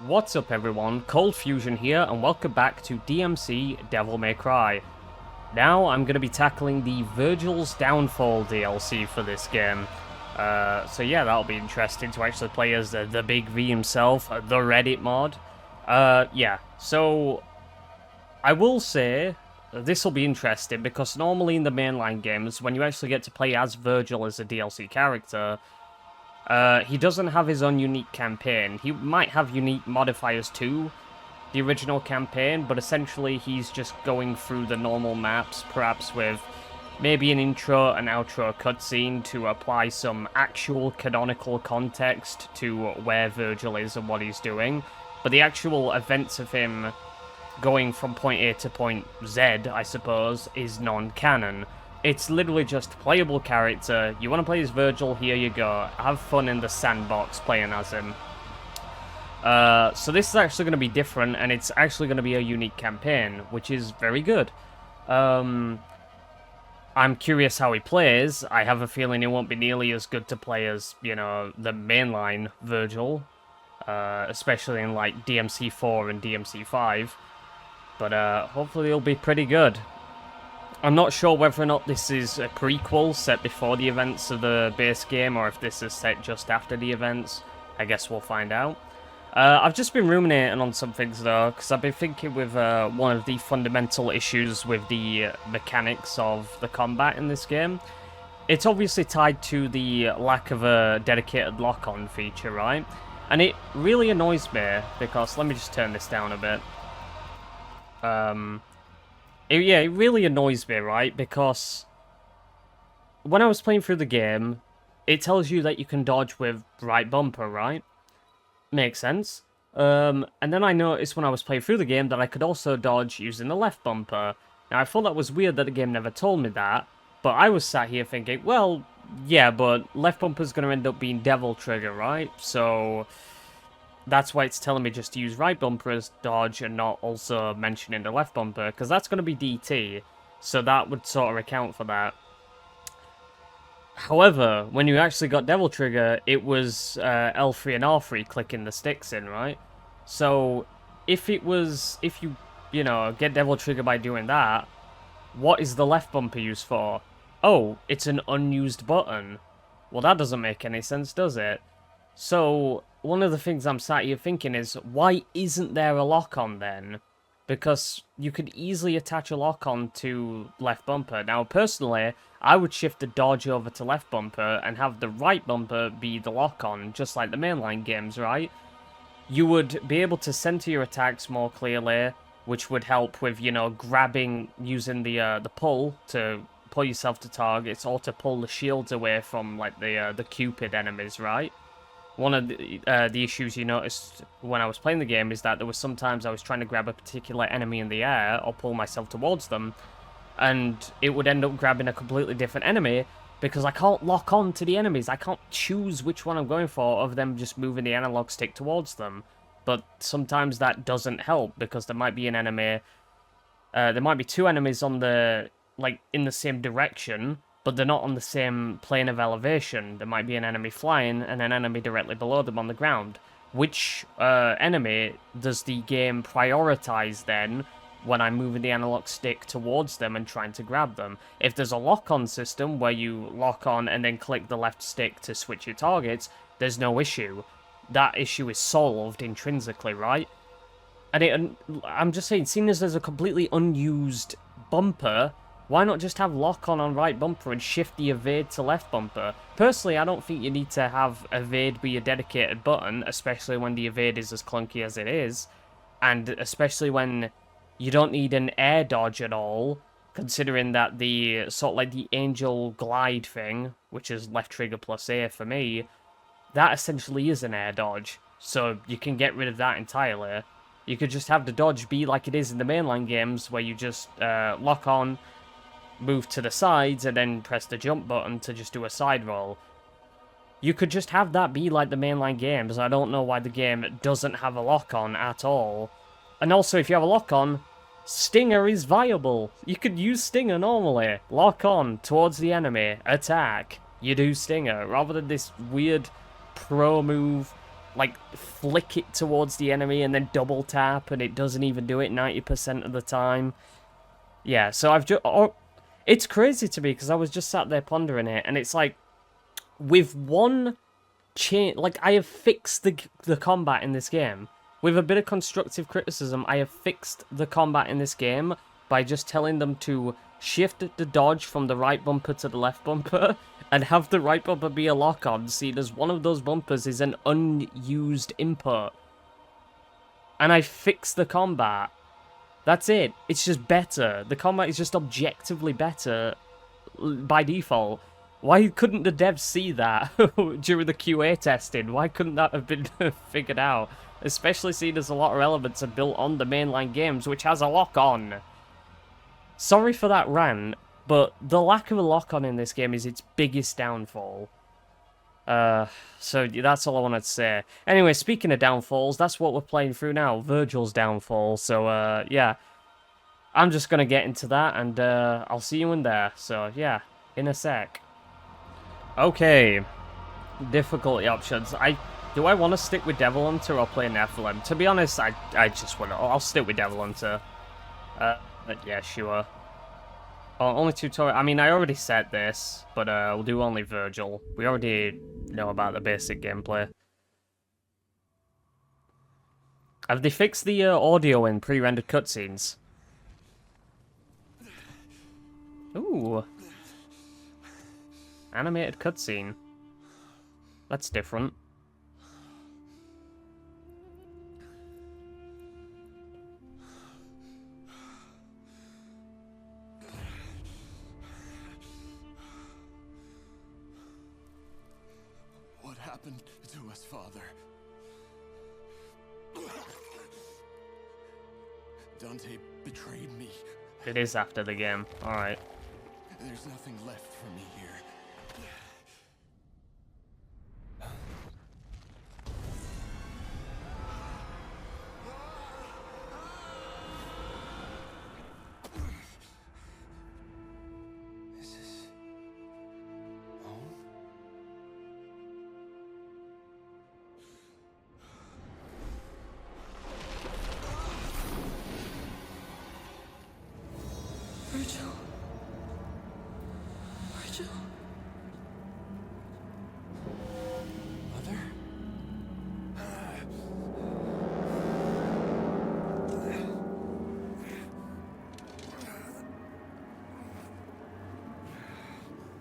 What's up everyone, Cold Fusion here and welcome back to DmC Devil May Cry. Now I'm going to be tackling the Vergil's Downfall DLC for this game. So yeah, that'll be interesting to actually play as the Big V himself, the Reddit mod. Yeah, so I will say this will be interesting because normally in the mainline games, when you actually get to play as Vergil as a DLC character, he doesn't have his own unique campaign. He might have unique modifiers to the original campaign, but essentially he's just going through the normal maps, perhaps with maybe an intro and outro cutscene to apply some actual canonical context to where Vergil is and what he's doing. But the actual events of him going from point A to point Z, I suppose, is non-canon. It's literally just playable character. You want to play as Vergil, here you go. Have fun in the sandbox playing as him. So this is actually going to be different, and it's actually going to be a unique campaign, which is very good. I'm curious how he plays. I have a feeling it won't be nearly as good to play as, you know, the mainline Vergil. Especially in, like, DmC 4 and DmC 5. But hopefully it'll be pretty good. I'm not sure whether or not this is a prequel set before the events of the base game, or if this is set just after the events. I guess we'll find out. I've just been ruminating on some things, though, because I've been thinking with one of the fundamental issues with the mechanics of the combat in this game. It's obviously tied to the lack of a dedicated lock-on feature, right? And it really annoys me, because... Let me just turn this down a bit. It really annoys me, right? Because when I was playing through the game, it tells you that you can dodge with right bumper, right? Makes sense. And then I noticed when I was playing through the game that I could also dodge using the left bumper. Now, I thought that was weird that the game never told me that, but I was sat here thinking, well, yeah, but left bumper's going to end up being devil trigger, right? So... that's why it's telling me just to use right bumper as dodge and not also mentioning the left bumper, because that's going to be DT, so that would sort of account for that. However, when you actually got Devil Trigger, it was L3 and R3 clicking the sticks in, right? So, if you get Devil Trigger by doing that, what is the left bumper used for? Oh, it's an unused button. Well, that doesn't make any sense, does it? So, one of the things I'm sat here thinking is, why isn't there a lock-on then? Because you could easily attach a lock-on to left bumper. Now, personally, I would shift the dodge over to left bumper and have the right bumper be the lock-on, just like the mainline games, right? You would be able to center your attacks more clearly, which would help with, you know, grabbing, using the pull to pull yourself to targets, or to pull the shields away from, like, the Cupid enemies, right? One of the issues you noticed when I was playing the game is that there was sometimes I was trying to grab a particular enemy in the air or pull myself towards them, and it would end up grabbing a completely different enemy because I can't lock on to the enemies. I can't choose which one I'm going for other than just moving the analog stick towards them. But sometimes that doesn't help because there might be an enemy, there might be two enemies on the, like, in the same direction, but they're not on the same plane of elevation. There might be an enemy flying and an enemy directly below them on the ground. Which enemy does the game prioritize then when I'm moving the analog stick towards them and trying to grab them? If there's a lock-on system where you lock on and then click the left stick to switch your targets, there's no issue. That issue is solved intrinsically, right? And I'm just saying, seeing as there's a completely unused bumper, why not just have lock-on on right bumper and shift the evade to left bumper? Personally, I don't think you need to have evade be a dedicated button, especially when the evade is as clunky as it is, and especially when you don't need an air dodge at all, considering that the, sort of like the angel glide thing, which is left trigger plus A for me, that essentially is an air dodge, so you can get rid of that entirely. You could just have the dodge be like it is in the mainline games, where you just lock on, move to the sides, and then press the jump button to just do a side roll. You could just have that be like the mainline games. I don't know why the game doesn't have a lock-on at all. And also, if you have a lock-on, Stinger is viable. You could use Stinger normally. Lock on towards the enemy, attack. You do Stinger, rather than this weird pro move like, flick it towards the enemy and then double tap, and it doesn't even do it 90% of the time. Yeah, so I've just... it's crazy to me, because I was just sat there pondering it, and it's like, with one change... Like, I have fixed the combat in this game. With a bit of constructive criticism, I have fixed the combat in this game by just telling them to shift the dodge from the right bumper to the left bumper, and have the right bumper be a lock-on, seeing as one of those bumpers is an unused input. And I fixed the combat. That's it. It's just better. The combat is just objectively better by default. Why couldn't the devs see that during the QA testing? Why couldn't that have been figured out? Especially seeing as a lot of elements are built on the mainline games, which has a lock-on. Sorry for that rant, but the lack of a lock-on in this game is its biggest downfall. So that's all I wanted to say. Anyway, speaking of downfalls, that's what we're playing through now, Vergil's downfall. So, yeah, I'm just gonna get into that, and I'll see you in there. So, yeah, in a sec. Okay, difficulty options. Do I want to stick with Devil Hunter or play Nephilim? To be honest, I just want to. I'll stick with Devil Hunter. But yeah, sure. Oh, only tutorial. I mean, I already set this, but we'll do only Vergil. We already know about the basic gameplay. Have they fixed the audio in pre-rendered cutscenes? Ooh. Animated cutscene. That's different. What happened to us, Father? Dante betrayed me. It is after the game. Alright. There's nothing left for me here. Is this home? Vergil. Vergil. Mother?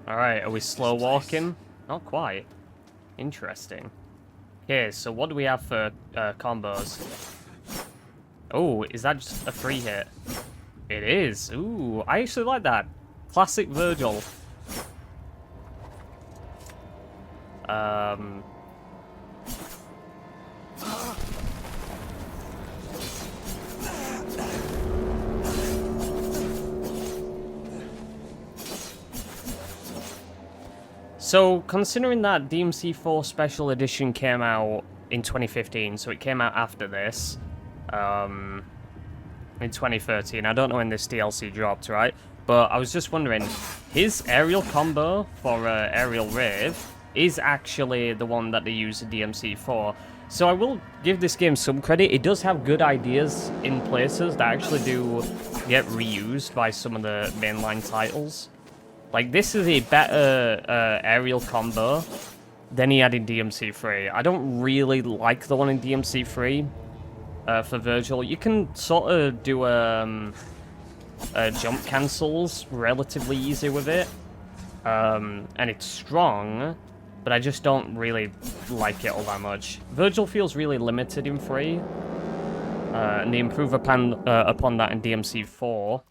Alright, are we slow walking? Not quite. Interesting. Okay, so what do we have for combos? Oh, is that just a free hit? It is. Ooh, I actually like that. Classic Vergil. So, considering that DmC 4 Special Edition came out in 2015, so it came out after this, in 2013, I don't know when this DLC dropped, right? But I was just wondering, his aerial combo for Aerial Rave is actually the one that they use in DmC 4. So I will give this game some credit. It does have good ideas in places that actually do get reused by some of the mainline titles. Like, this is a better aerial combo than he had in DmC 3. I don't really like the one in DmC 3 for Vergil. You can sort of do jump cancels relatively easy with it. And it's strong, but I just don't really like it all that much. Vergil feels really limited in 3. And they improve upon that in DmC 4.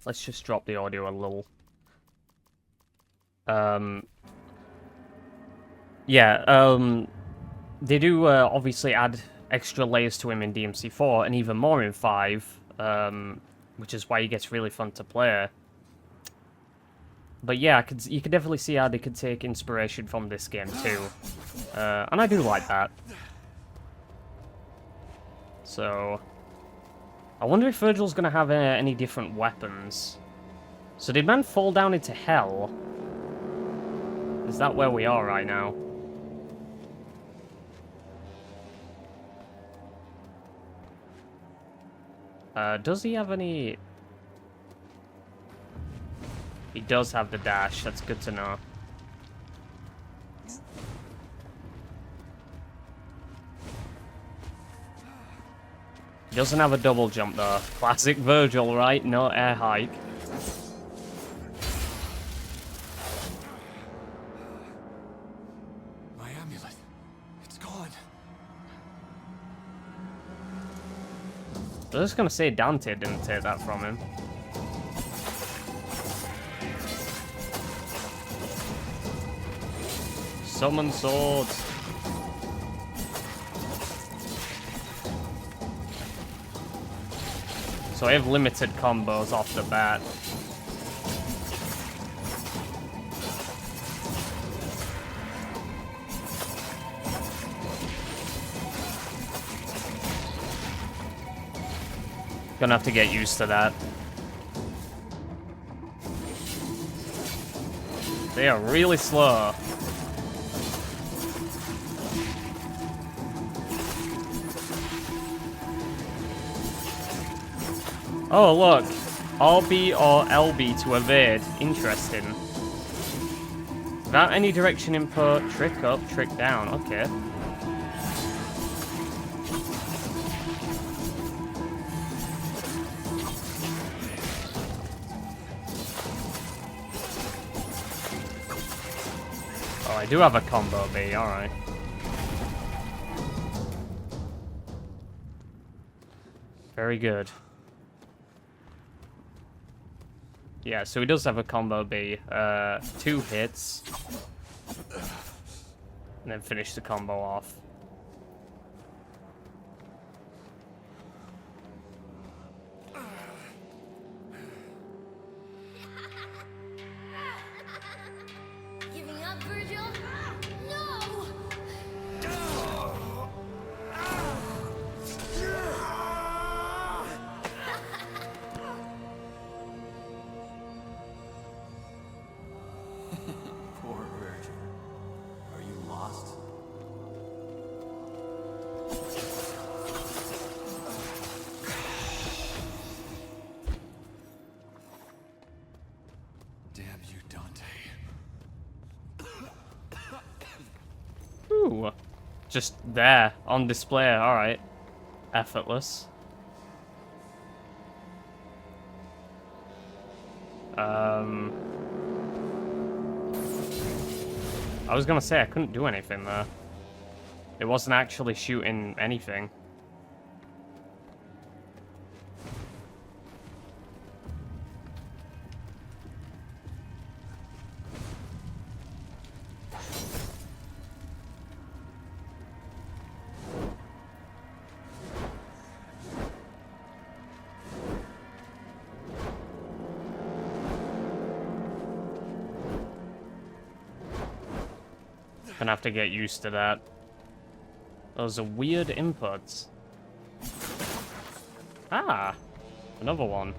Let's just drop the audio a little. They do obviously add extra layers to him in DmC 4 and even more in 5, which is why he gets really fun to play. But yeah, you could definitely see how they could take inspiration from this game too, and I do like that. So, I wonder if Vergil's gonna have any different weapons. So did man fall down into hell? Is that where we are right now? Does he have any... He does have the dash, that's good to know. He doesn't have a double jump though. Classic Vergil, right? No air hike. My amulet. It's gone. I was just gonna say Dante didn't take that from him. Summon swords. So I have limited combos off the bat. Gonna have to get used to that. They are really slow. Oh, look. RB or LB to evade. Interesting. Without any direction input, trick up, trick down. Okay. Oh, I do have a combo B, alright. Very good. Yeah, so he does have a combo B. 2 hits. And then finish the combo off. Giving up, Vergil? No! Poor Vergil. Are you lost? Damn you, Dante. Ooh. Just there, on display, alright. Effortless. I was gonna say I couldn't do anything there. It wasn't actually shooting anything. Gonna have to get used to that. Those are weird inputs. Ah! Another one.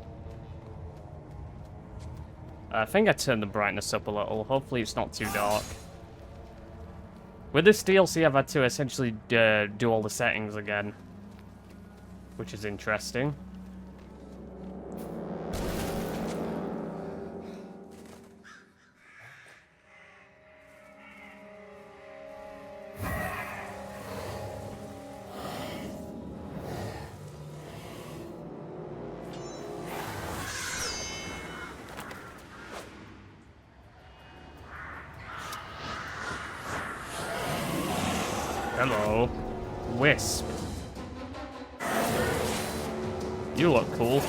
I think I turned the brightness up a little. Hopefully it's not too dark. With this DLC, I've had to essentially do all the settings again. Which is interesting. Hello. Wisp. You look cool.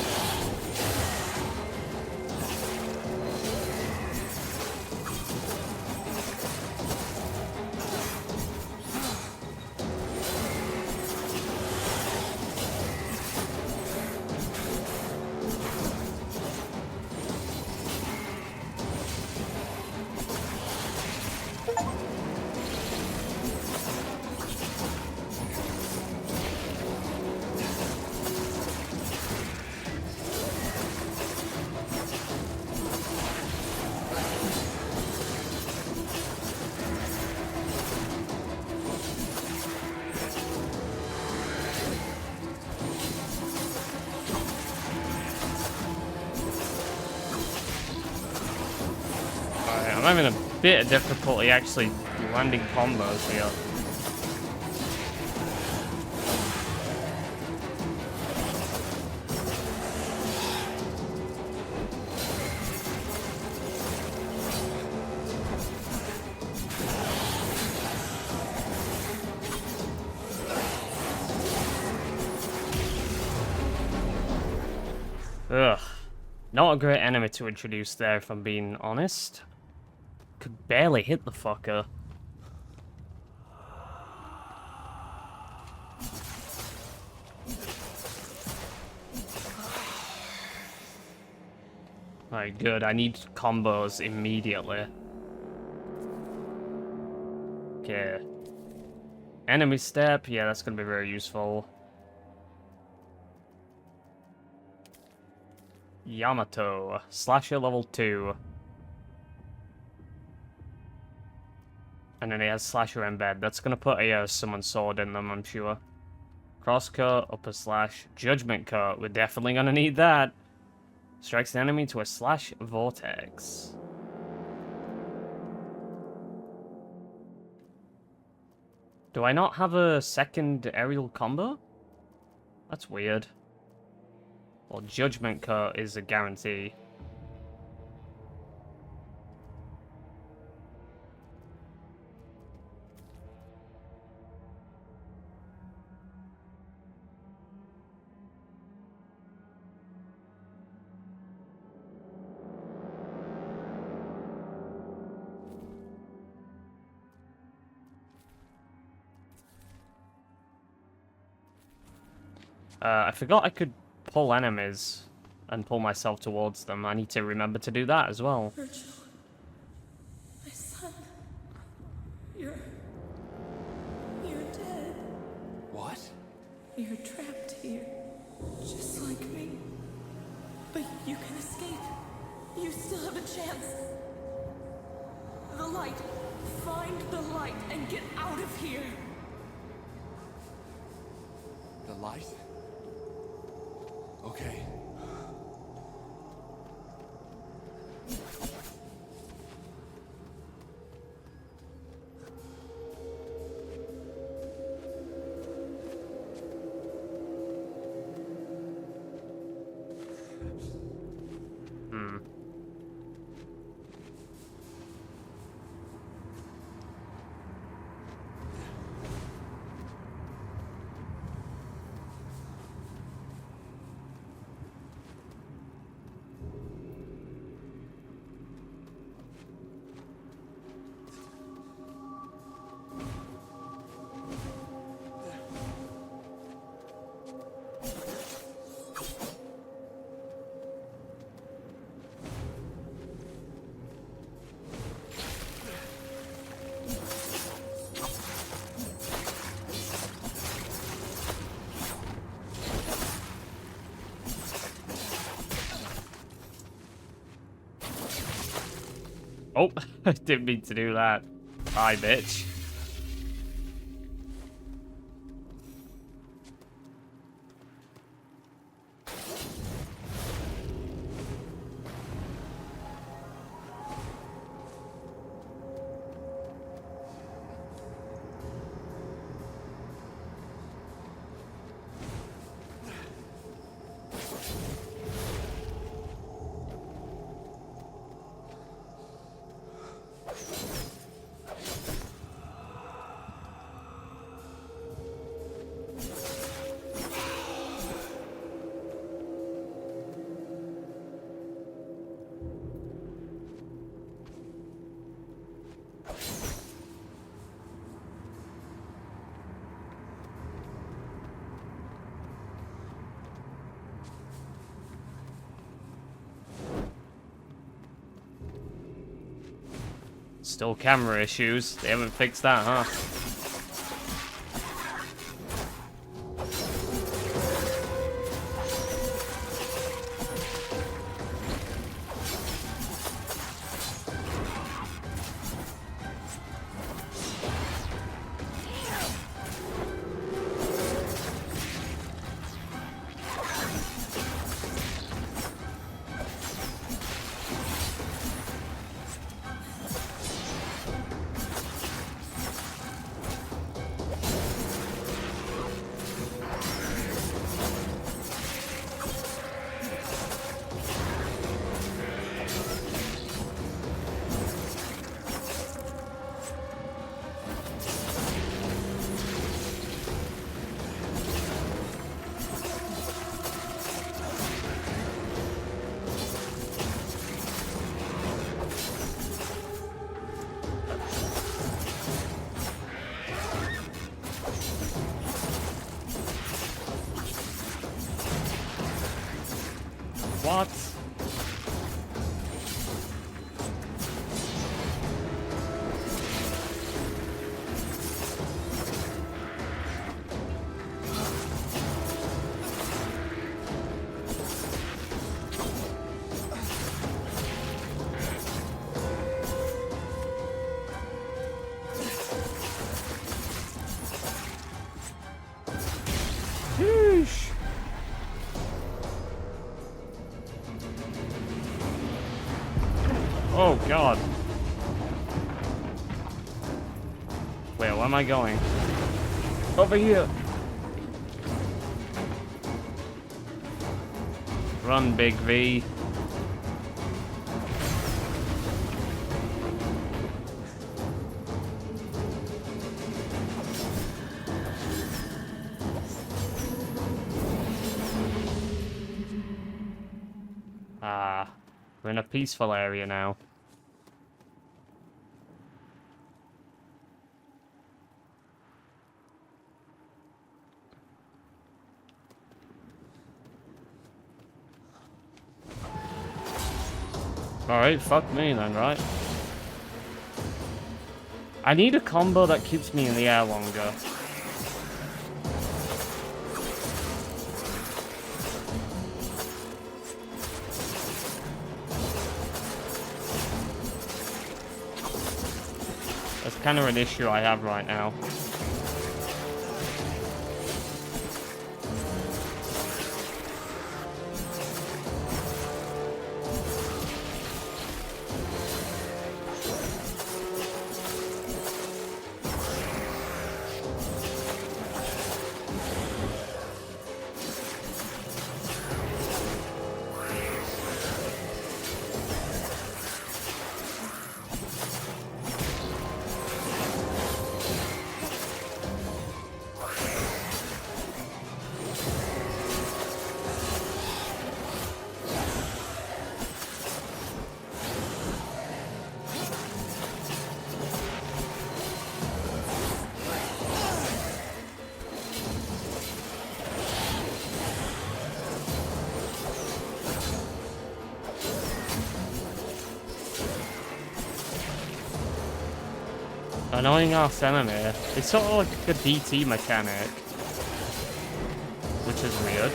I'm having a bit of difficulty actually landing combos here. Ugh. Not a great enemy to introduce there, if I'm being honest. Could barely hit the fucker. Alright, good. I need combos immediately. Okay. Enemy step. Yeah, that's gonna be very useful. Yamato. Slasher level 2. And then he has Slasher Embed. That's gonna put a summon sword in them, I'm sure. Crosscut, upper slash, Judgment Cut. We're definitely gonna need that. Strikes the enemy to a slash vortex. Do I not have a second aerial combo? That's weird. Well, Judgment Cut is a guarantee. I forgot I could pull enemies and pull myself towards them. I need to remember to do that as well. Vergil, my son, you're dead. What? You're trapped here, just like me. But you can escape. You still have a chance. The light. Find the light and get out of here. The light? Okay. Oh, I didn't mean to do that. Bye, bitch. Still camera issues. They haven't fixed that, huh? What? Sheesh. Oh god. Wait, where am I going? Over here. Run, Big V. Ah, we're in a peaceful area now. Alright, fuck me then, right? I need a combo that keeps me in the air longer. That's kind of an issue I have right now. Annoying ass enemy. It's sort of like a DT mechanic, which is weird.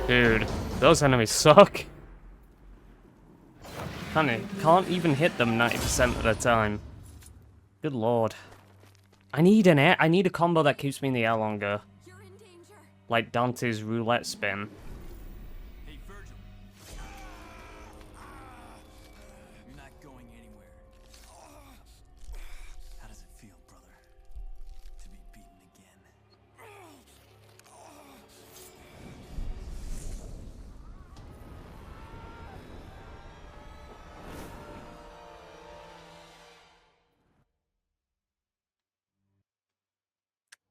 Dude, those enemies suck. Can't even hit them 90% of the time. Good lord. I need a combo that keeps me in the air longer. You're in danger. Like Dante's roulette spin. Hey, Vergil. You're not going anywhere. How does it feel, brother? To be beaten again?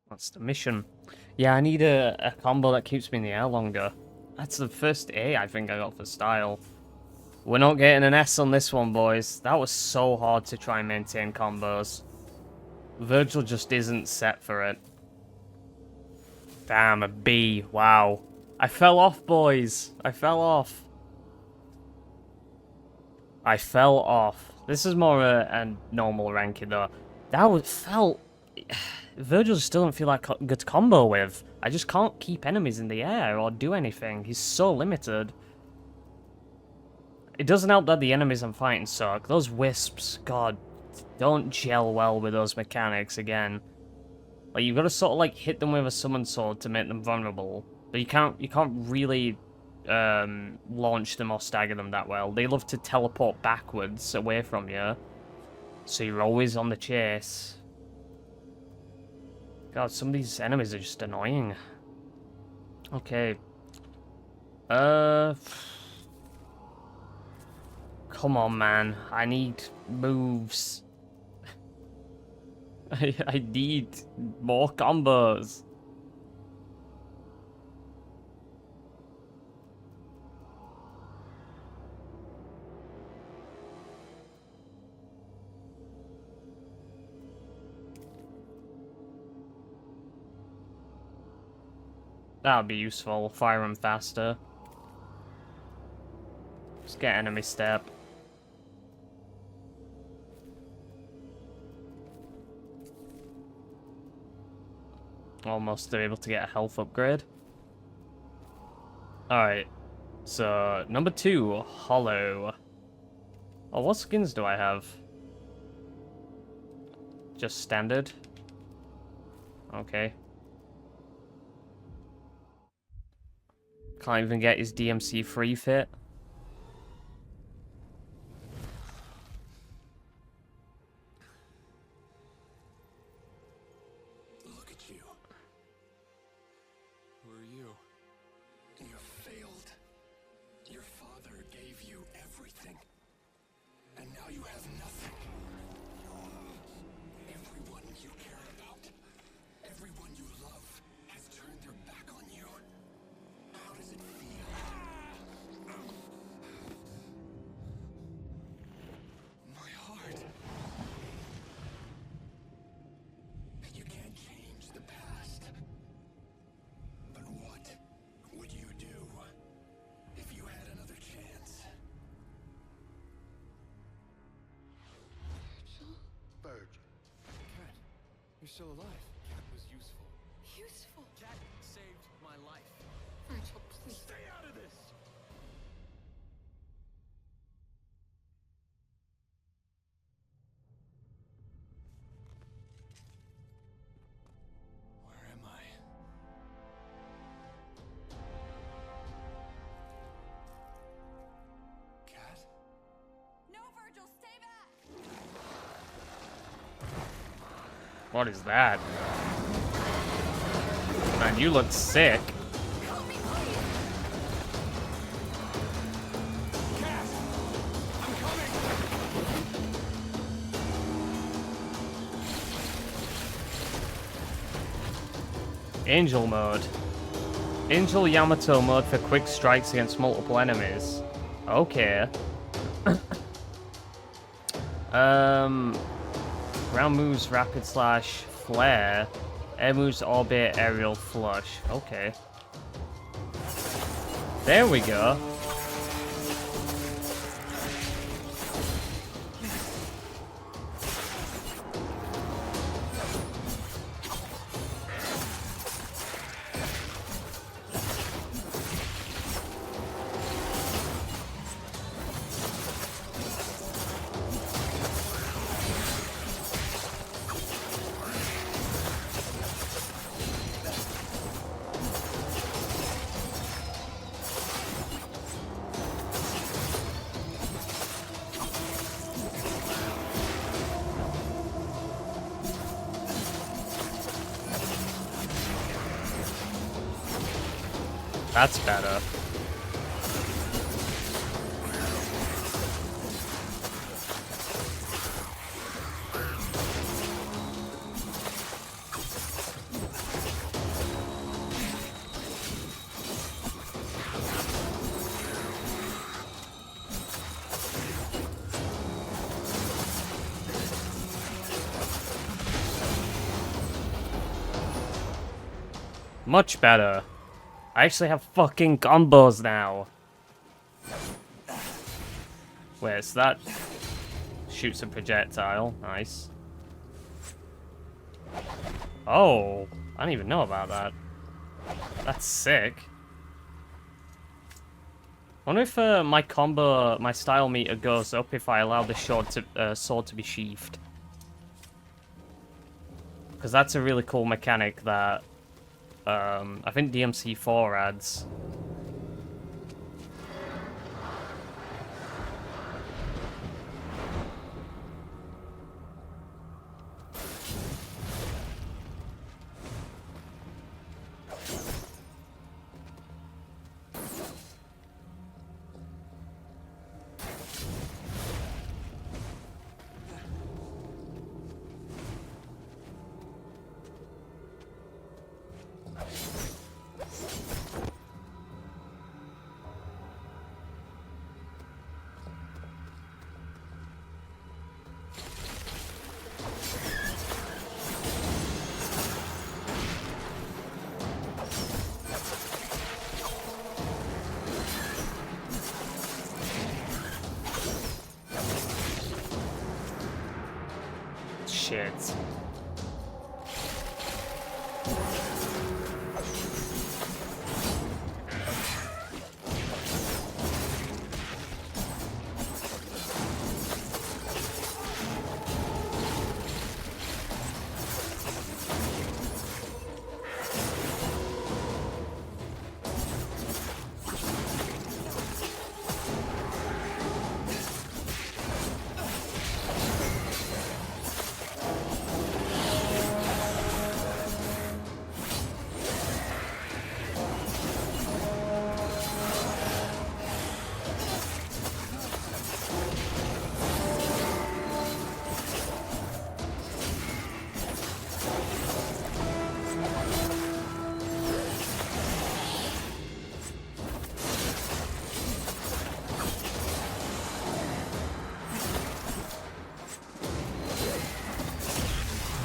That's the mission. Yeah, I need a combo that keeps me in the air longer. That's the first A I think I got for style. We're not getting an S on this one, boys. That was so hard to try and maintain combos. Vergil just isn't set for it. Damn, a B. Wow. I fell off, boys. I fell off. I fell off. This is more a normal ranking, though. That felt... Vergil just doesn't feel like good to combo with. I just can't keep enemies in the air or do anything. He's so limited. It doesn't help that the enemies I'm fighting suck. Those wisps, god, don't gel well with those mechanics again. Like, you've got to sort of like hit them with a summon sword to make them vulnerable. But you can't really launch them or stagger them that well. They love to teleport backwards away from you. So you're always on the chase. God, some of these enemies are just annoying. Okay. Come on, man. I need moves. I need more combos. That would be useful. Fire them faster. Just get enemy step. Almost able to get a health upgrade. Alright. So, number 2, Hollow. Oh, what skins do I have? Just standard? Okay. Can't even get his DmC free fit. Look at you. Who are you? You failed. Your father gave you everything. And now you have nothing. Everyone you care about, everyone you love, has turned their back on you. How does it feel? My heart. You can't change the past. But what would you do if you had another chance? Vergil. Cat, you're still alive. Cat was useful. Useful. Cat saved my life. Vergil, please. Stay out of this! Where am I? Cat? No, Vergil, stay back! What is that? Man, you look sick. Help me, please! Cat! I'm coming! Angel mode. Angel Yamato mode for quick strikes against multiple enemies. Okay. Ground moves rapid slash flare. Air moves orbit aerial flush. Okay. There we go. That's better. Much better. I actually have fucking combos now. Where's that? Shoots a projectile. Nice. Oh, I didn't even know about that. That's sick. I wonder if my style meter goes up if I allow the sword to be sheathed. Because that's a really cool mechanic that I think DmC 4 adds. Shit.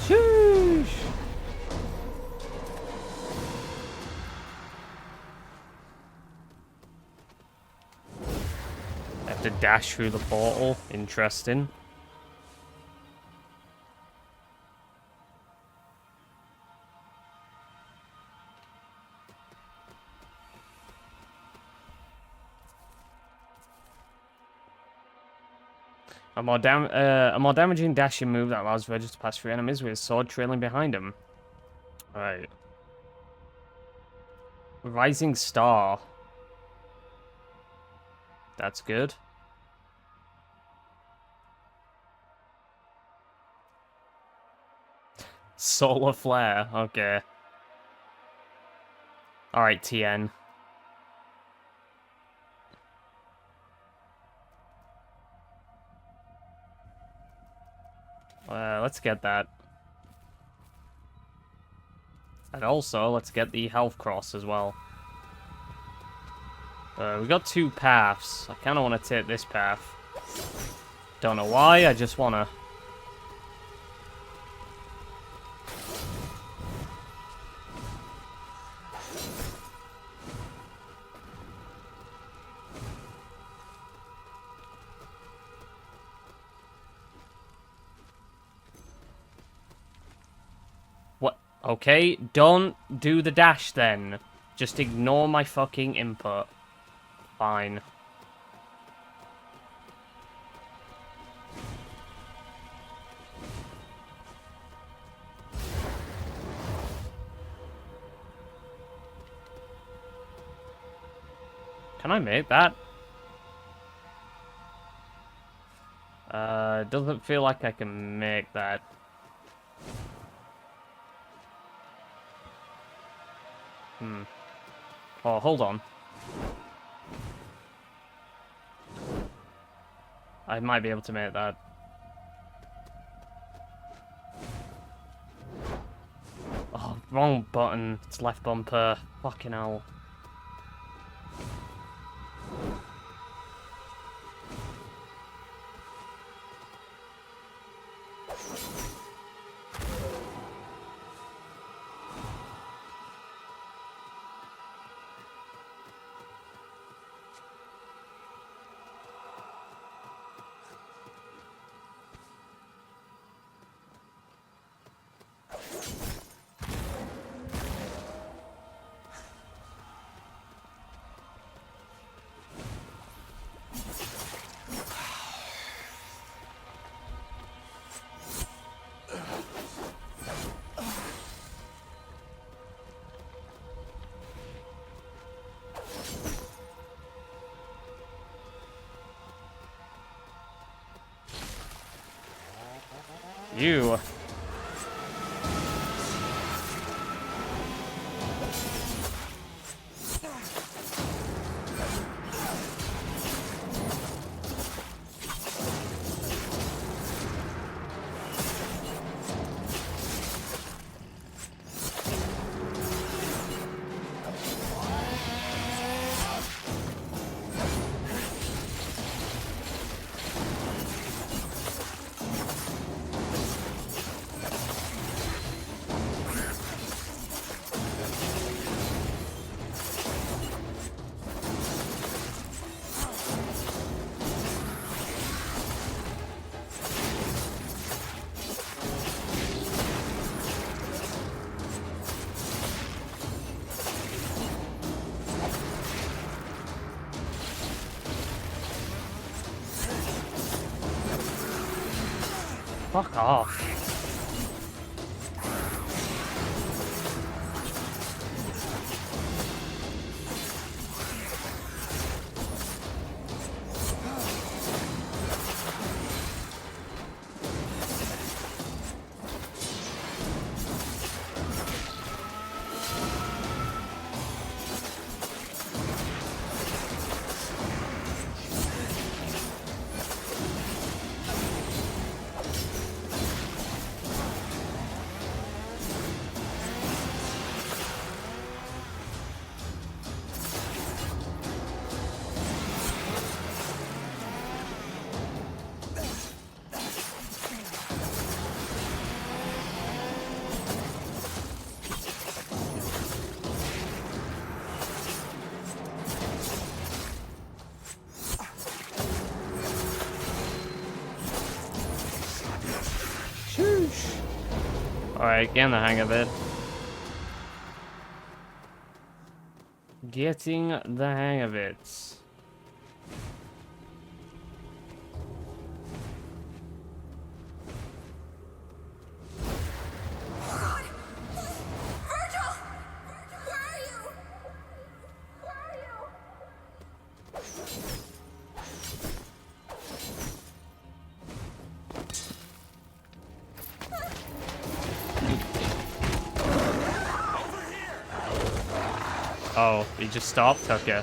Sheesh. I have to dash through the portal. Interesting. A more damaging dashing move that allows Vergil to pass through enemies with his sword trailing behind him. Alright. Rising Star. That's good. Solar Flare. Okay. Alright, TN. Let's get that. And also, let's get the health cross as well. We got 2 paths. I kind of want to take this path. Don't know why, I just want to. What? Okay, don't do the dash then. Just ignore my fucking input. Fine. Can I make that? Doesn't feel like I can make that. Oh, hold on. I might be able to make that. Oh, wrong button. It's left bumper. Fucking hell. you. Fuck off. Alright, getting the hang of it. Getting the hang of it. God! Vergil! Where are you? Where are you? Oh, he just stopped? Okay.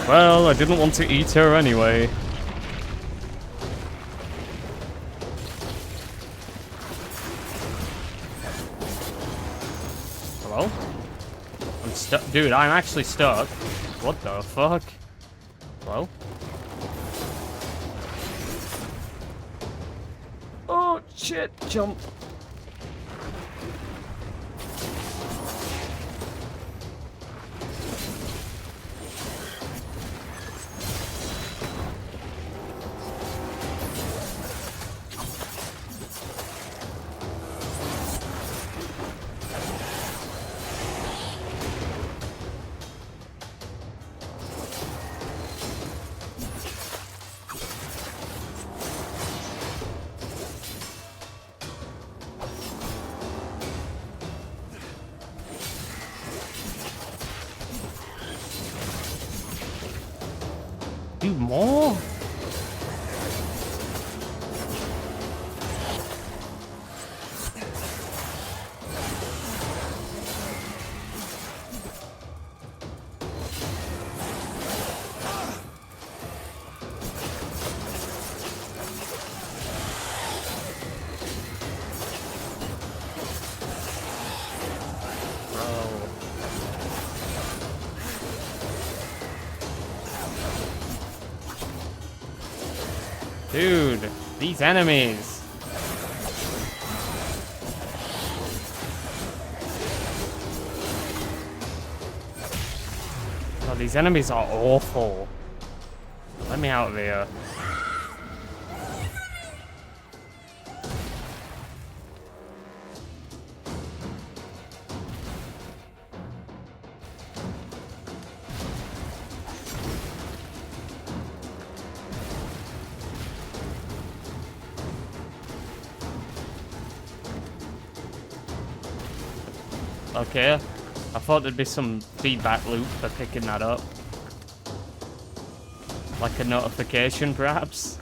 Well, I didn't want to eat her anyway. Hello? I'm stuck. Dude, I'm actually stuck. What the fuck? Hello? Oh, shit. Jump. Do more? Dude, these enemies. Oh, these enemies are awful. Let me out of here. Okay, I thought there'd be some feedback loop for picking that up. Like a notification, perhaps?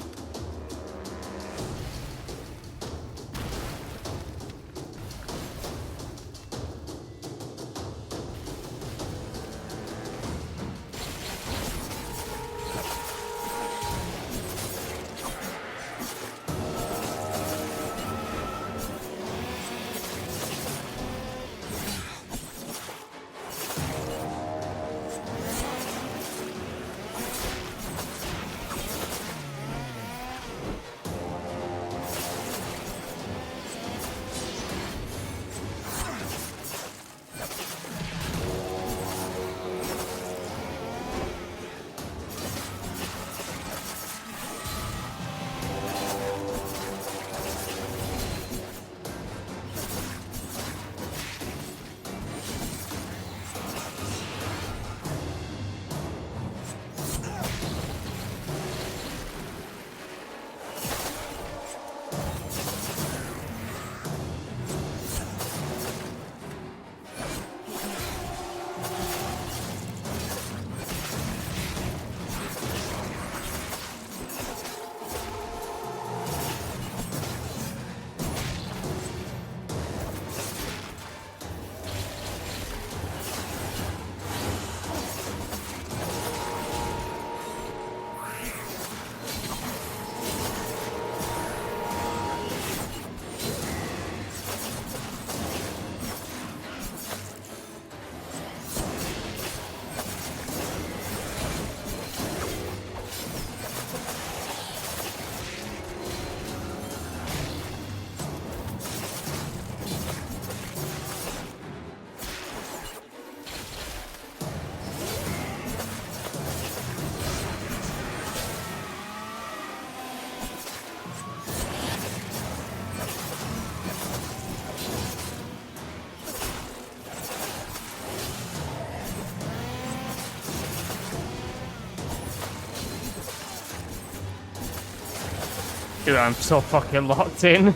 Dude, I'm so fucking locked in.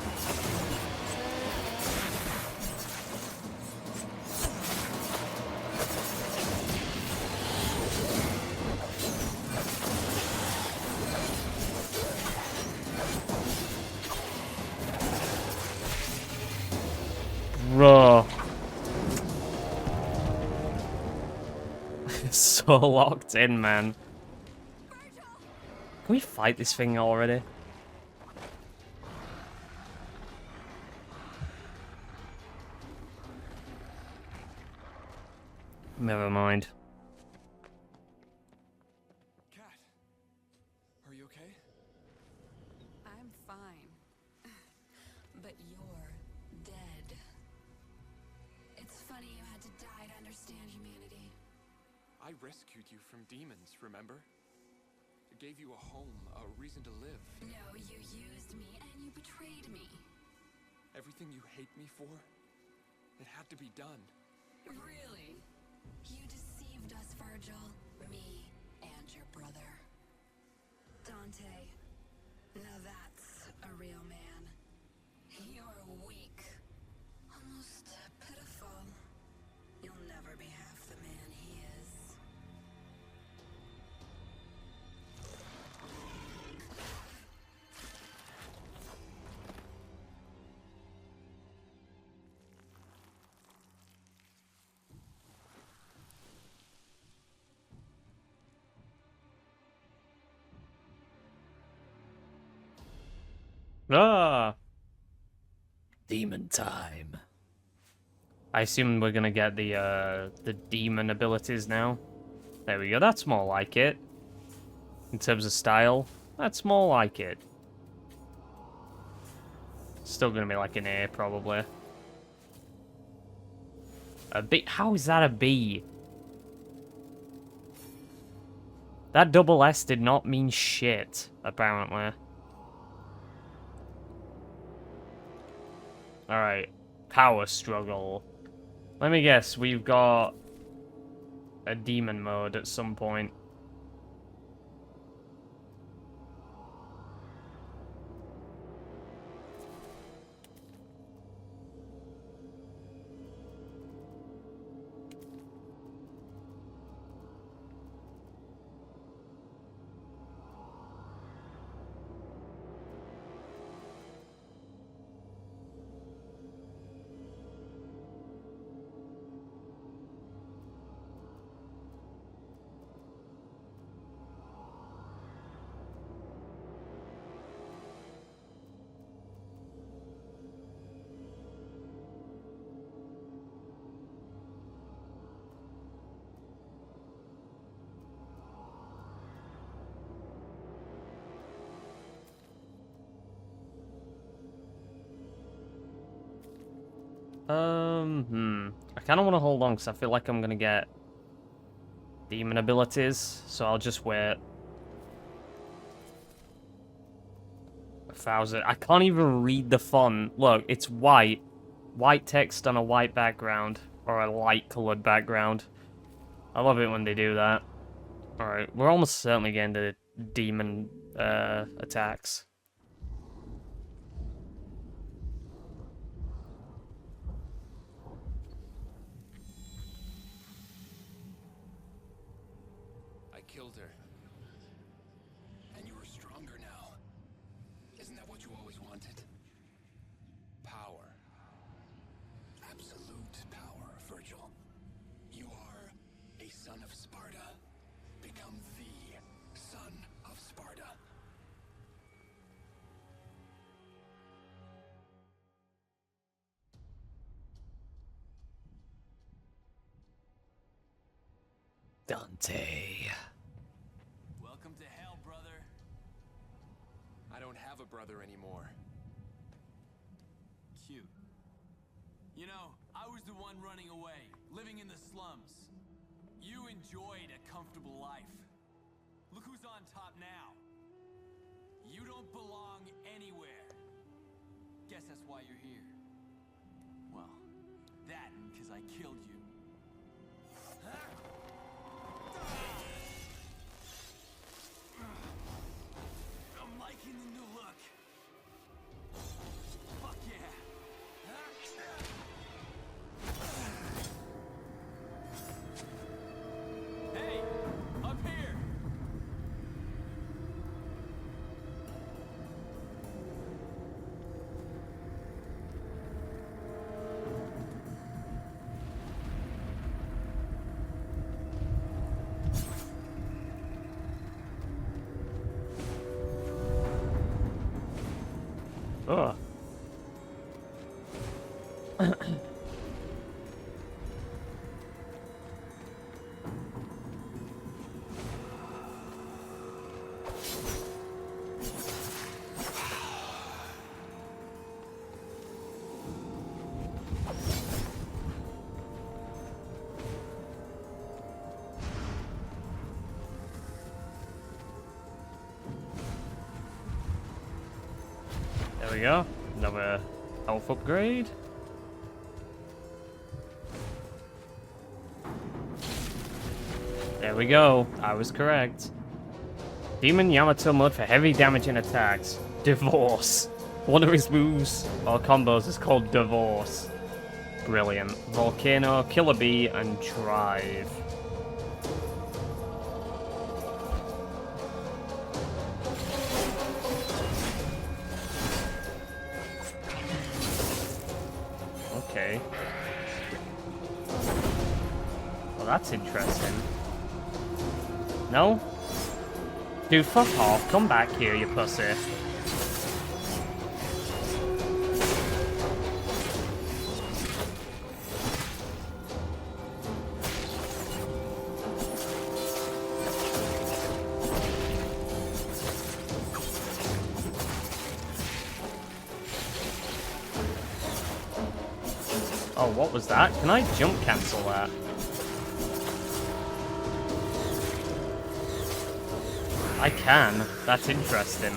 Bro. So locked in, man. Can we fight this thing already? Never mind. Cat, are you okay? I'm fine. But you're dead. It's funny you had to die to understand humanity. I rescued you from demons, remember? I gave you a home, a reason to live. No, you used me and you betrayed me. Everything you hate me for, it had to be done. Really? You deceived us, Vergil. Me and your brother. Dante. Now that's a real man. You're weak. Almost pitiful. You'll never be half the man he is. Ah! Demon time. I assume we're gonna get the demon abilities now. There we go, that's more like it. In terms of style, that's more like it. Still gonna be like an A, probably. A B? How is that a B? That double S did not mean shit, apparently. Alright. Power struggle. Let me guess, we've got a demon mode at some point. I kind of want to hold on because I feel like I'm going to get demon abilities, so I'll just wait. 1,000. I can't even read the font. Look, it's white. White text on a white background, or a light-colored background. I love it when they do that. Alright, we're almost certainly getting the demon attacks. I killed her. And you are stronger now. Isn't that what you always wanted? Power. Absolute power, Vergil. You are a son of Sparta. Become the son of Sparta. Dante. Welcome to hell, brother. I don't have a brother anymore. Cute. You know, I was the one running away, living in the slums. You enjoyed a comfortable life. Look who's on top now. You don't belong anywhere. Guess that's why you're here. Well, that and because I killed you. I'm liking the new look. Oh. There we go. Another health upgrade. There we go. I was correct. Demon Yamato mode for heavy damaging attacks. Divorce. One of his moves or combos is called Divorce. Brilliant. Volcano, Killer Bee, and Drive. Okay. Well, that's interesting. No? Dude, fuck off. Come back here, you pussy. Oh, what was that? Can I jump cancel that? I can. That's interesting.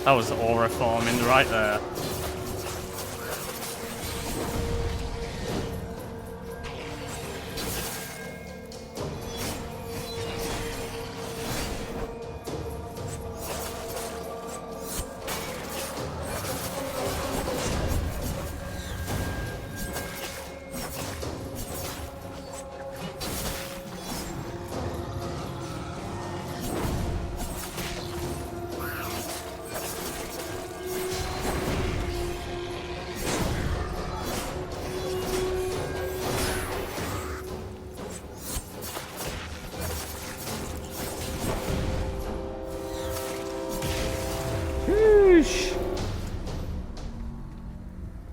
That was aura forming right there.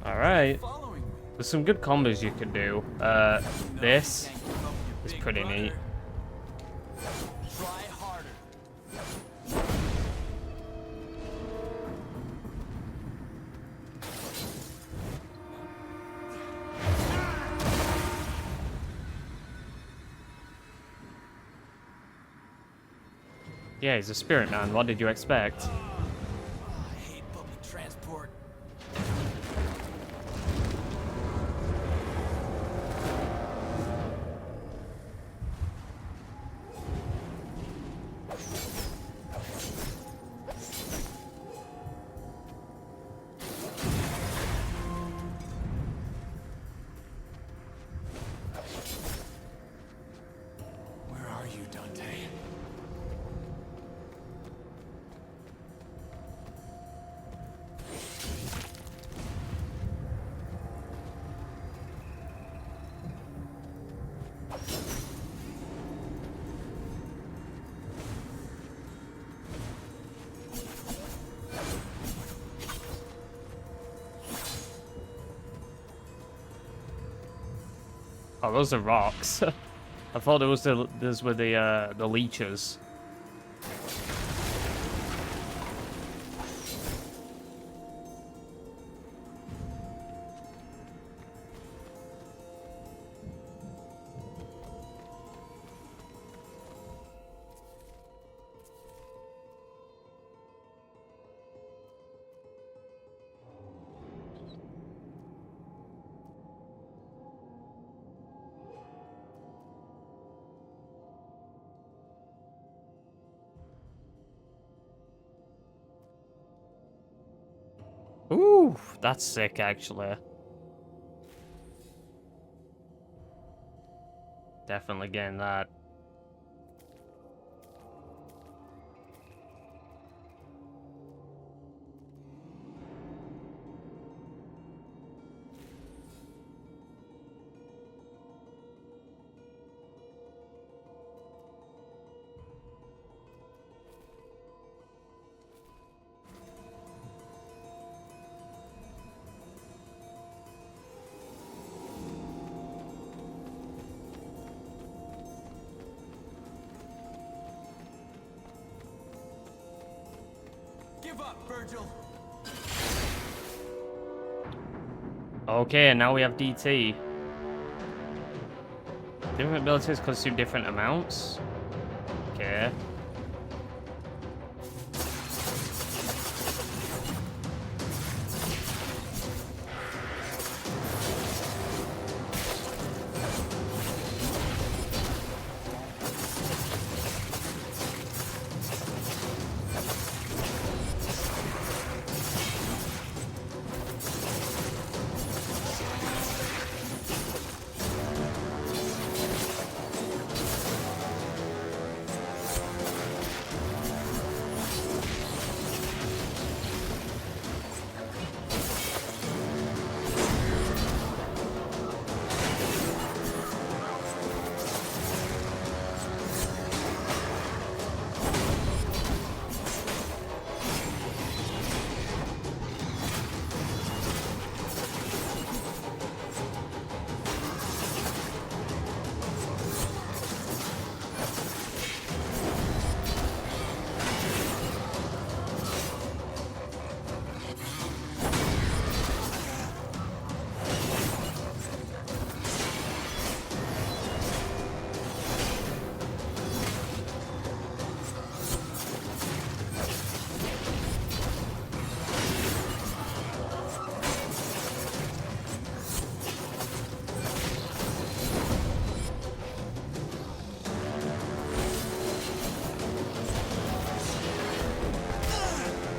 Alright. There's some good combos you can do. This is pretty neat. Try harder. Yeah, he's a spirit man. What did you expect? I hate public transport. Where are you, Dante? Oh, those are rocks. I thought those were the leeches. Ooh, that's sick, actually. Definitely getting that. Give up, Vergil. Okay, and now we have DT. Different abilities consume different amounts. Okay.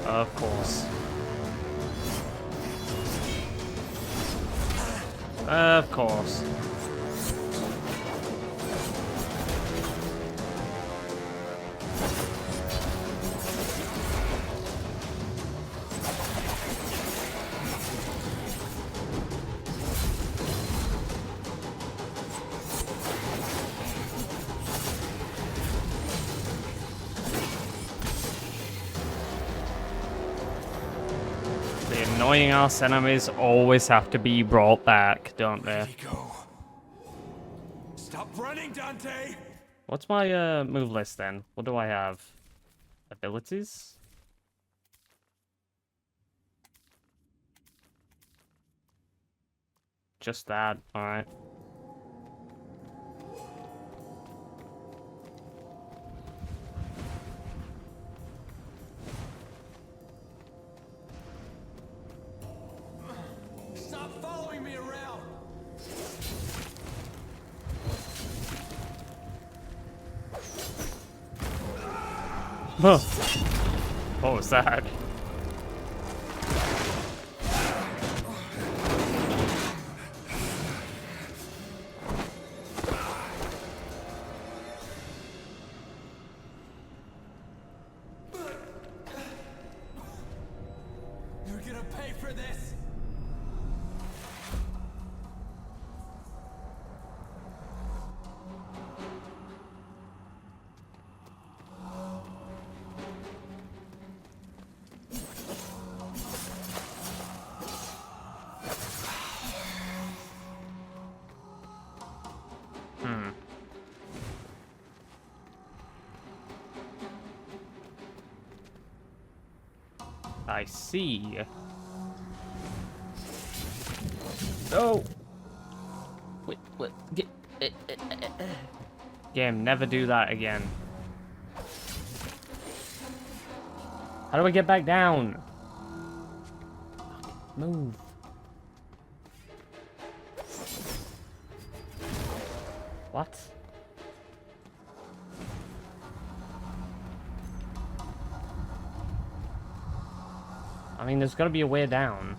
Of course. Of course. Annoying ass enemies always have to be brought back, don't they? Ready, go. Stop running, Dante! What's my move list then? What do I have? Abilities? Just that, alright. Stop following me around. Huh. What was that? You're gonna pay for this. I see. No! Wait, Game, never do that again. How do I get back down? Move. What? I mean, there's gotta be a way down.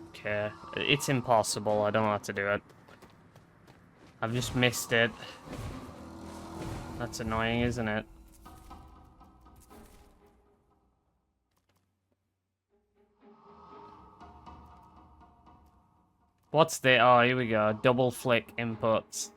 Okay, it's impossible. I don't know how to do it. I've just missed it. That's annoying, isn't it? What's the... Oh, here we go. Double flick inputs.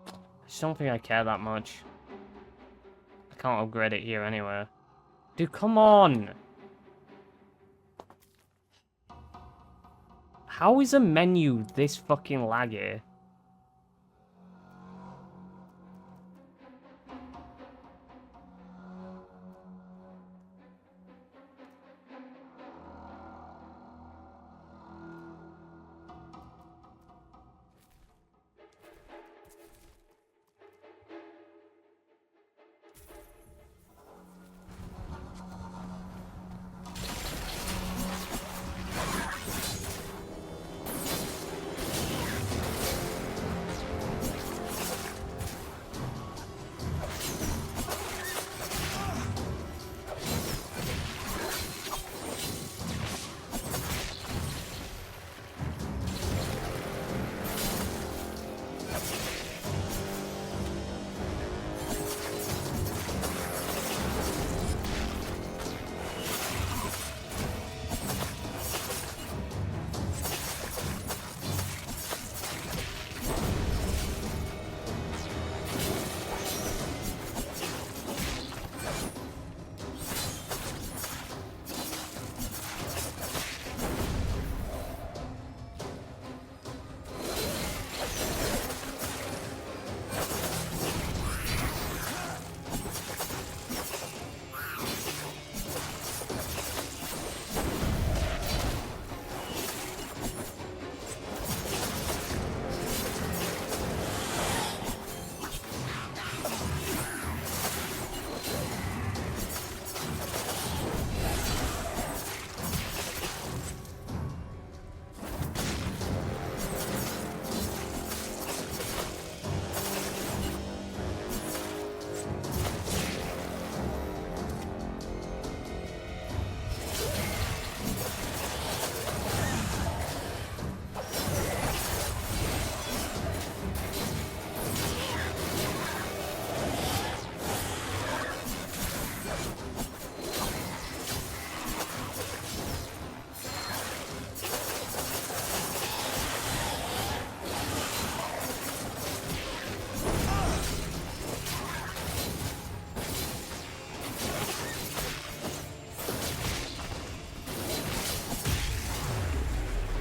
I just don't think I care that much. I can't upgrade it here anyway. Dude, come on! How is a menu this fucking laggy?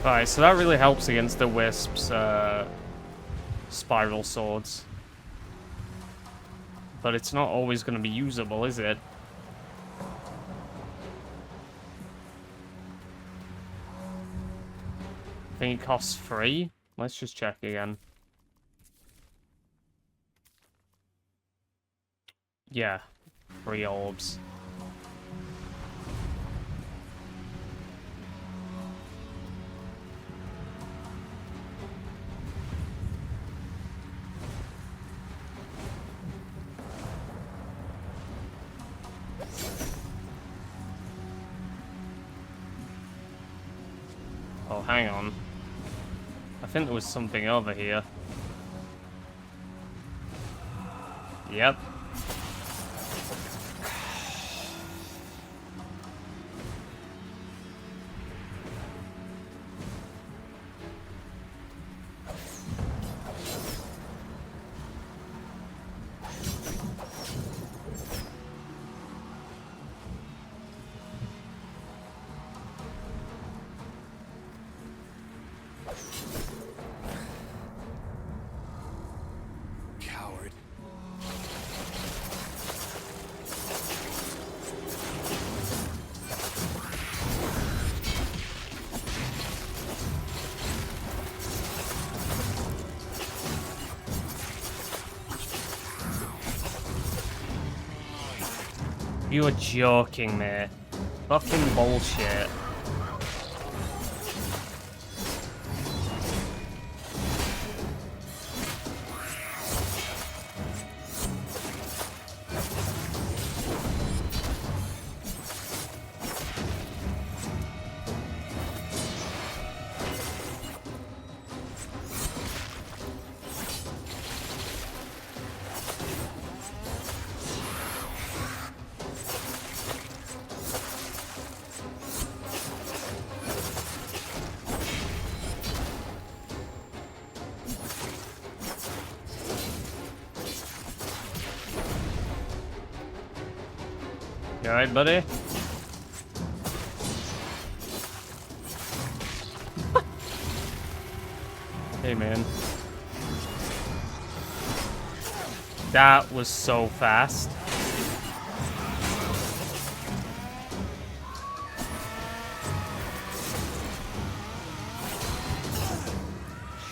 Alright, so that really helps against the Wisp's spiral swords. But it's not always going to be usable, is it? I think it costs 3. Let's just check again. Yeah, 3 orbs. Oh, hang on. I think there was something over here. Yep. You are joking me. Fucking bullshit. You alright, buddy? Hey, man. That was so fast.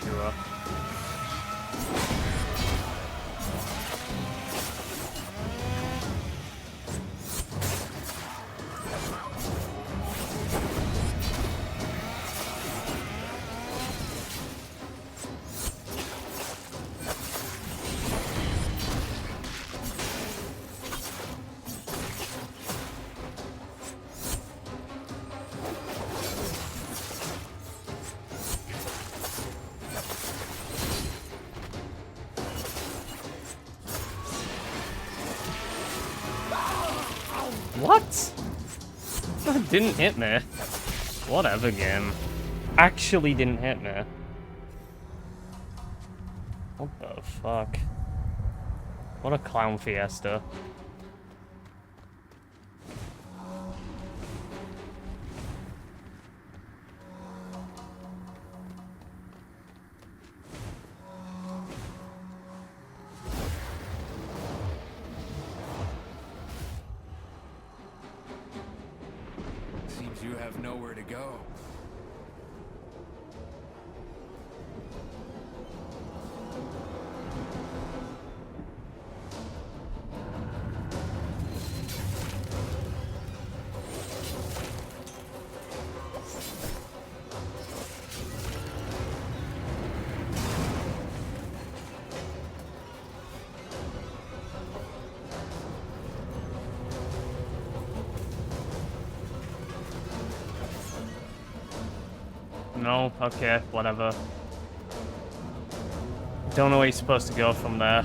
Sure. What? That didn't hit me. Whatever, game. Actually didn't hit me. What the fuck? What a clown fiesta. Seems you have nowhere to go. No? Okay, whatever. Don't know where you're supposed to go from there.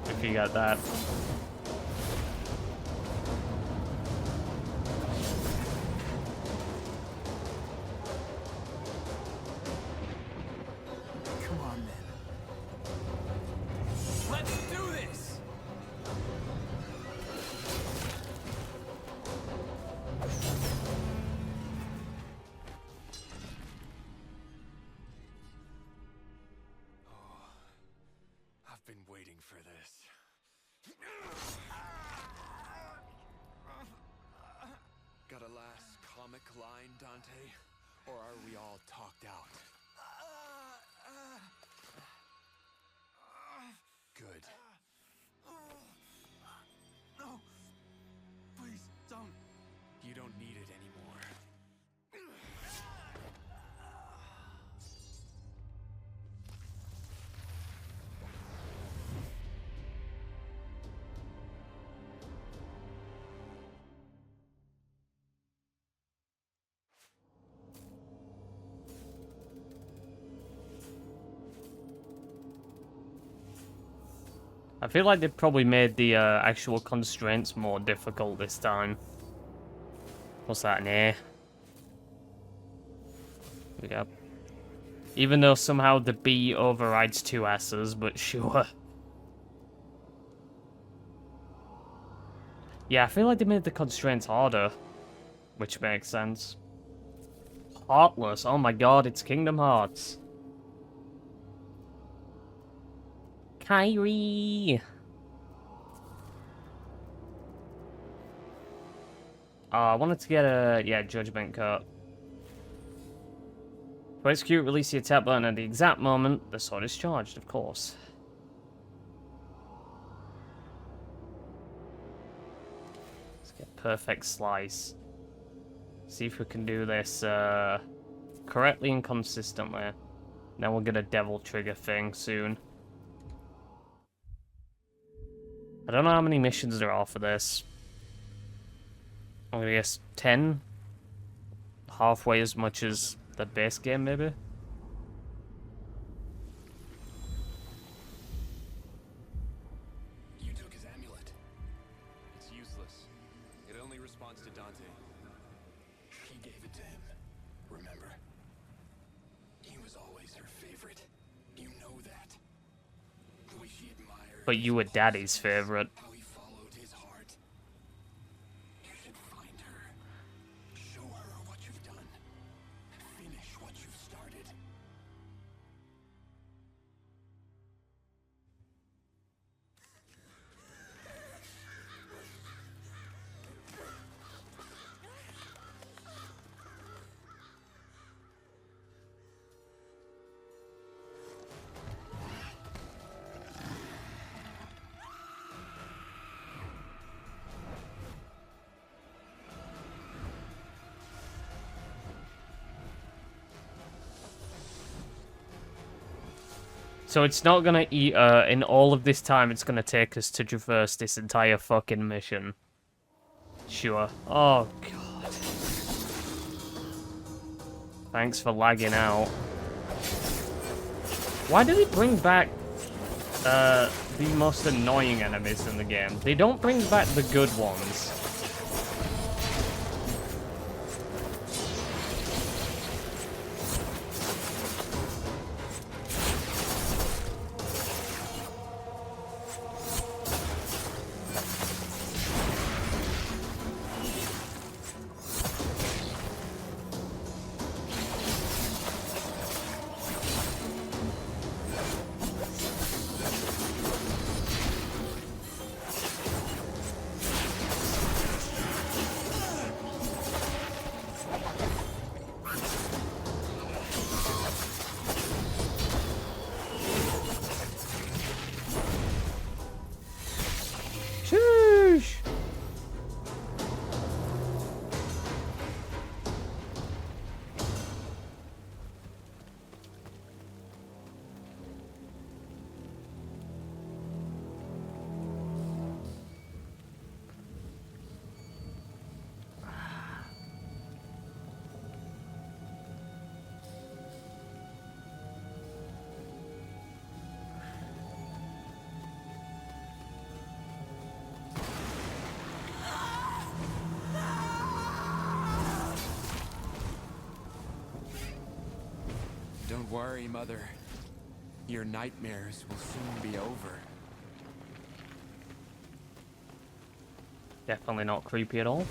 If you got that. Come on, then. Let's do this! I've been waiting for this. Got a last comic line, Dante? Or are we all talked out? Good. No! Please, don't! You don't need it anymore. I feel like they probably made the actual constraints more difficult this time. What's that in here? Here we go. Even though somehow the B overrides two S's, but sure. Yeah, I feel like they made the constraints harder. Which makes sense. Heartless, oh my god, it's Kingdom Hearts. Kyrie! I wanted to get a, judgment cut. To execute, release the attack button at the exact moment the sword is charged, of course. perfect slice. See if we can do this correctly and consistently. Then we'll get a devil trigger thing soon. I don't know how many missions there are for this. I'm gonna guess 10? Halfway as much as the base game, maybe? You took his amulet. It's useless. It only responds to Dante. She gave it to him. Remember? He was always her favorite. You know that. The way she admired. But you were Daddy's favorite. How he followed his heart. You should find her. Show her what you've done. Finish what you've started. So it's not gonna eat in all of this time it's gonna take us to traverse this entire fucking mission. Sure. Oh god. Thanks for lagging out. Why do they bring back the most annoying enemies in the game? They don't bring back the good ones. Sheesh. Don't worry, Mother. Your nightmares will soon be over. Definitely not creepy at all.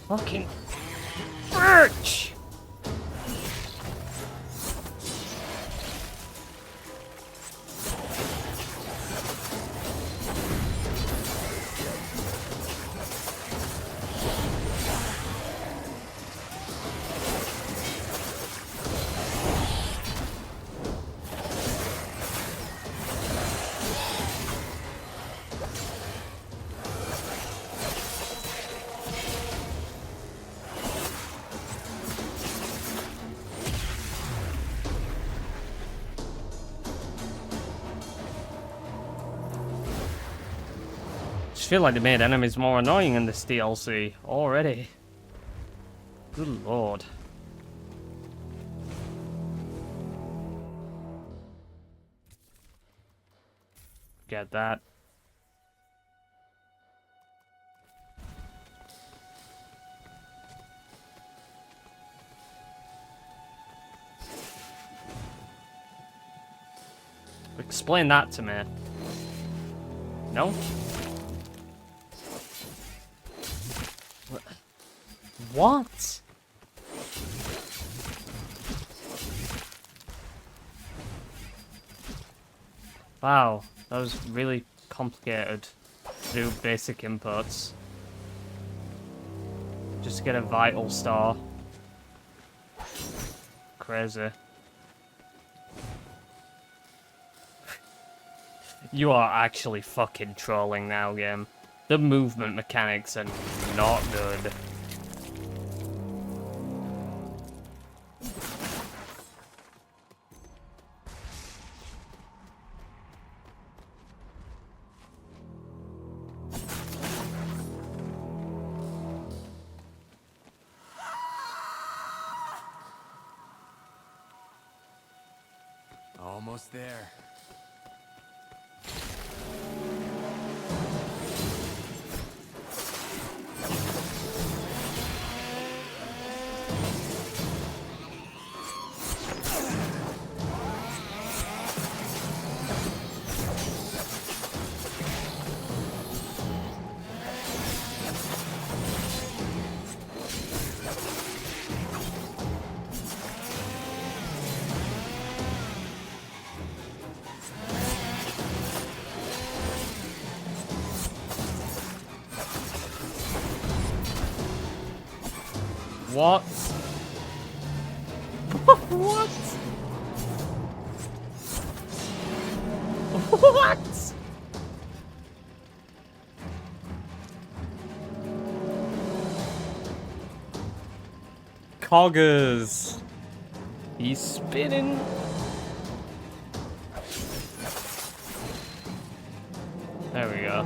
Fucking birch! I feel like they made enemies more annoying in this DLC already. Good lord. Get that. Explain that to me. No? What? Wow, that was really complicated to do basic inputs. Just to get a vital star. Crazy. You are actually fucking trolling now, game. The movement mechanics are not good. Almost there. What? What? What? Coggers. He's spinning. There we go.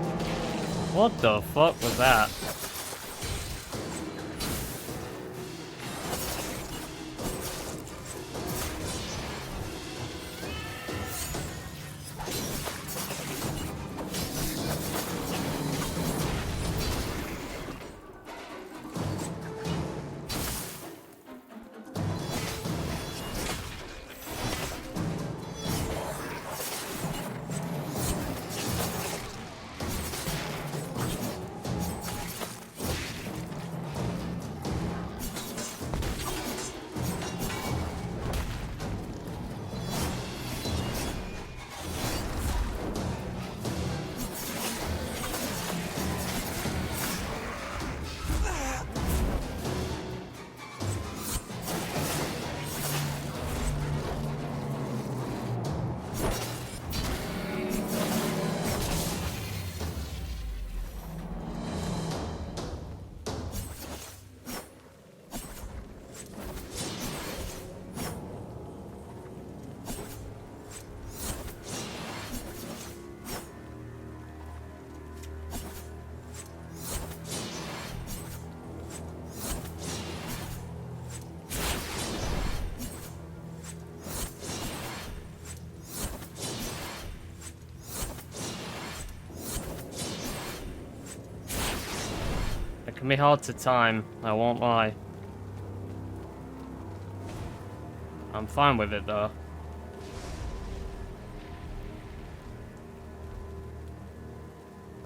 What the fuck was that? It can be hard to time, I won't lie. I'm fine with it though.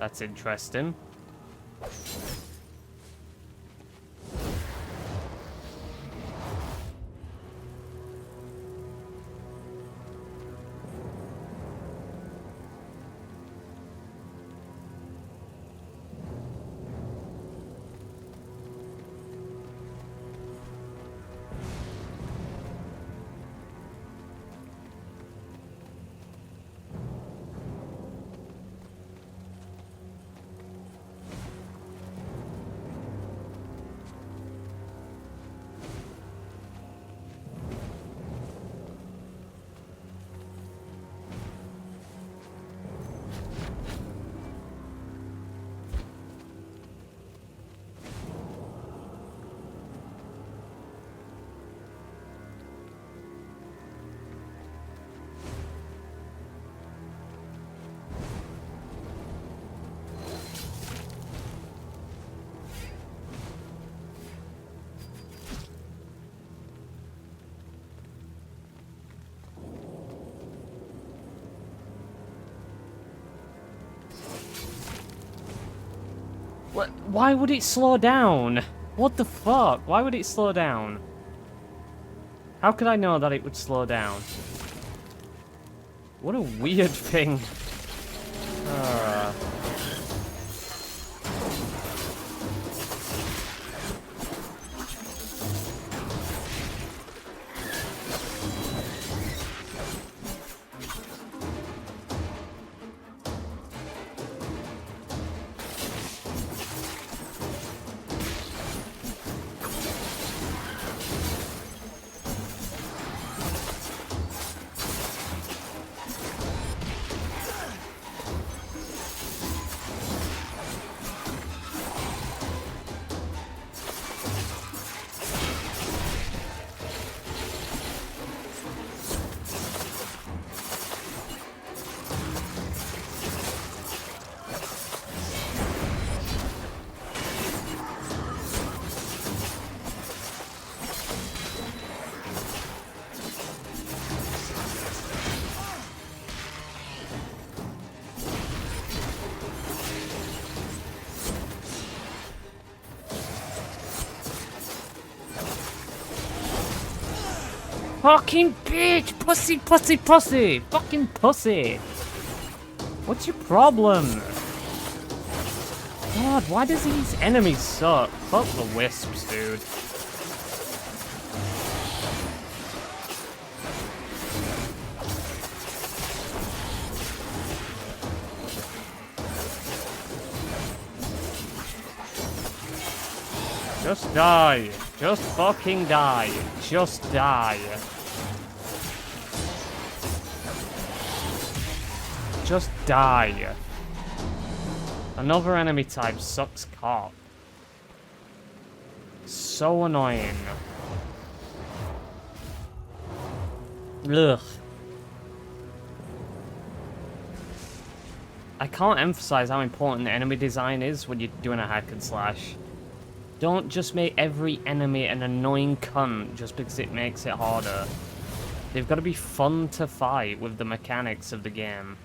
That's interesting. Why would it slow down? What the fuck? Why would it slow down? How could I know that it would slow down? What a weird thing. Fucking bitch! Pussy, pussy, pussy! Fucking pussy! What's your problem? God, why does these enemies suck? Fuck the wisps, dude. Just die. Just fucking die. Just die. Just die. Another enemy type sucks cock. So annoying. Ugh. I can't emphasize how important enemy design is when you're doing a hack and slash. Don't just make every enemy an annoying cunt just because it makes it harder. They've got to be fun to fight with the mechanics of the game.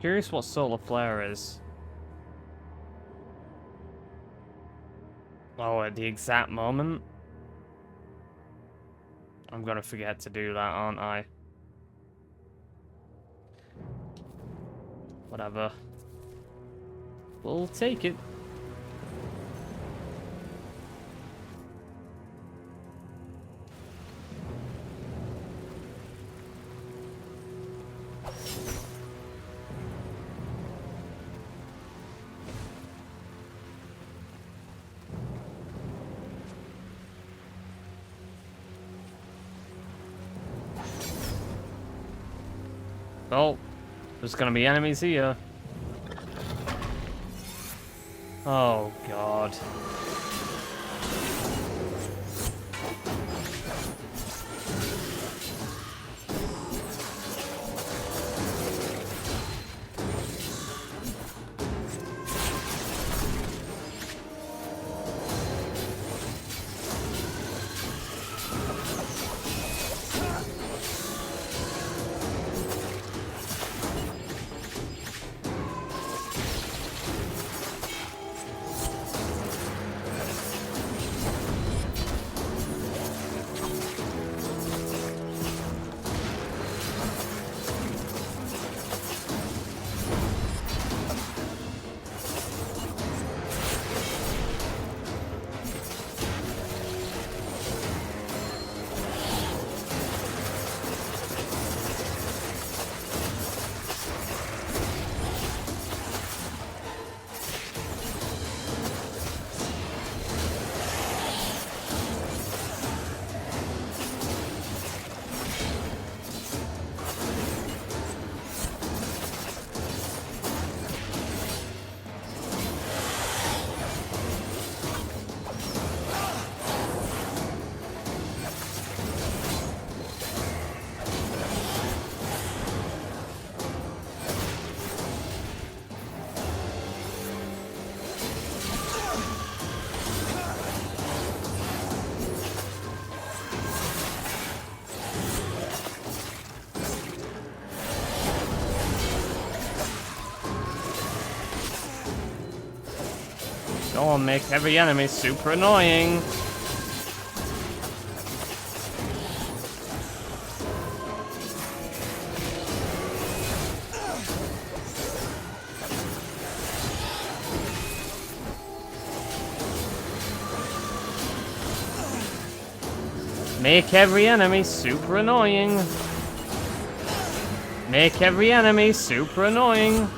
Curious what solar flare is. Oh, at the exact moment? I'm gonna forget to do that, aren't I? Whatever. We'll take it. Oh, there's gonna be enemies here. Oh, God. Go on, make every enemy super annoying. Make every enemy super annoying. Make every enemy super annoying.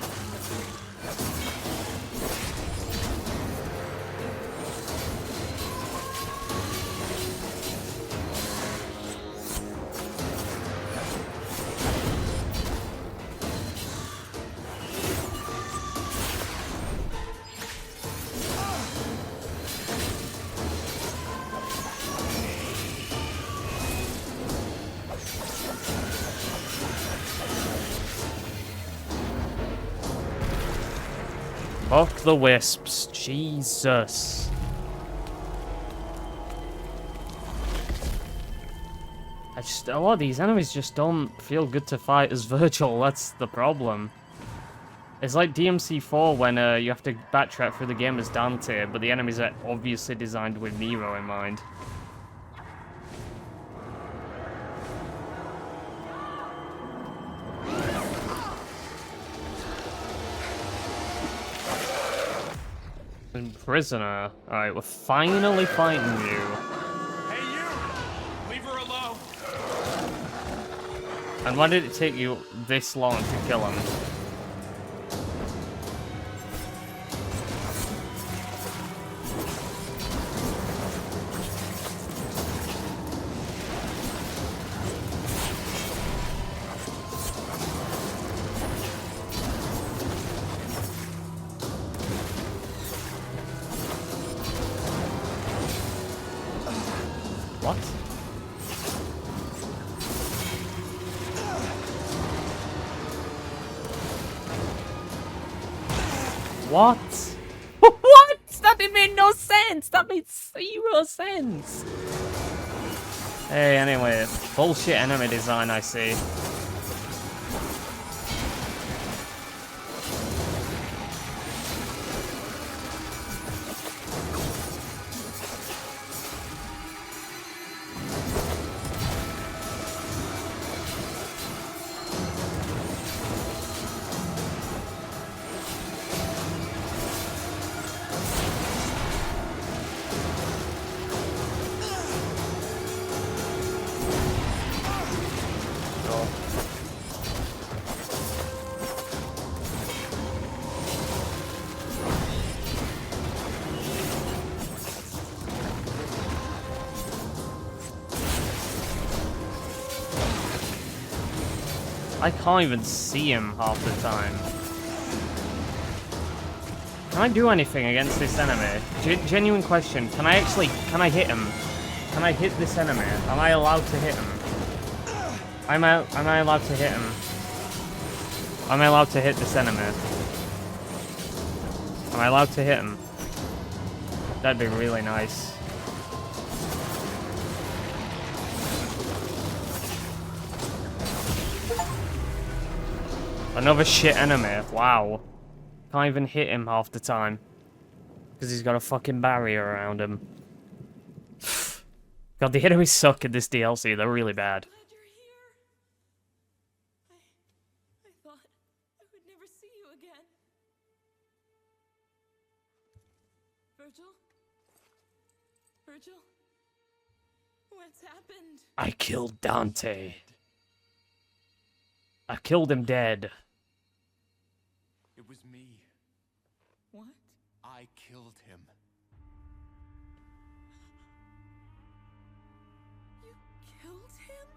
Fuck the wisps. Jesus. A lot of these enemies just don't feel good to fight as Vergil. That's the problem. It's like DmC 4 when you have to backtrack through the game as Dante, but the enemies are obviously designed with Nero in mind. Prisoner. Alright, we're finally fighting you. Hey, you! Leave her alone! And why did it take you this long to kill him? What? What? What? That made no sense! That made 0 sense! Hey, anyway, bullshit enemy design, I see. I can't even see him half the time. Can I do anything against this enemy? Genuine question. Can I hit him? Can I hit this enemy? Am I allowed to hit him? Am I allowed to hit him? Am I allowed to hit this enemy? Am I allowed to hit him? That'd be really nice. Another shit enemy. Wow. Can't even hit him half the time. Because he's got a fucking barrier around him. God, the enemies suck in this DLC. They're really bad. Glad you're here. I thought I would never see you again. Vergil? Vergil? What's happened? I killed Dante. I killed him dead. It was me. What? I killed him. You killed him?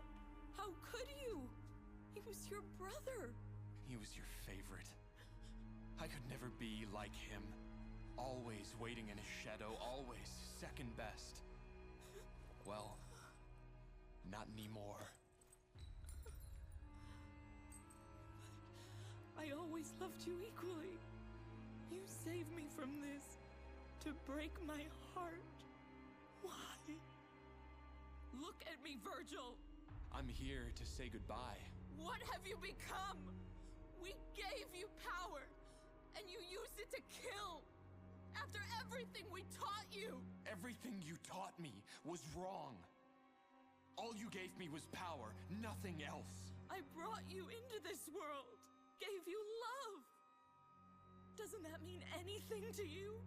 How could you? He was your brother. He was your favorite. I could never be like him. Always waiting in his shadow, always second best. Well, not anymore. I always loved you equally. You saved me from this to break my heart. Why? Look at me, Vergil. I'm here to say goodbye. What have you become? We gave you power, and you used it to kill. After everything we taught you! Everything you taught me was wrong. All you gave me was power, nothing else. I brought you into this world, gave you love. Doesn't that mean anything to you?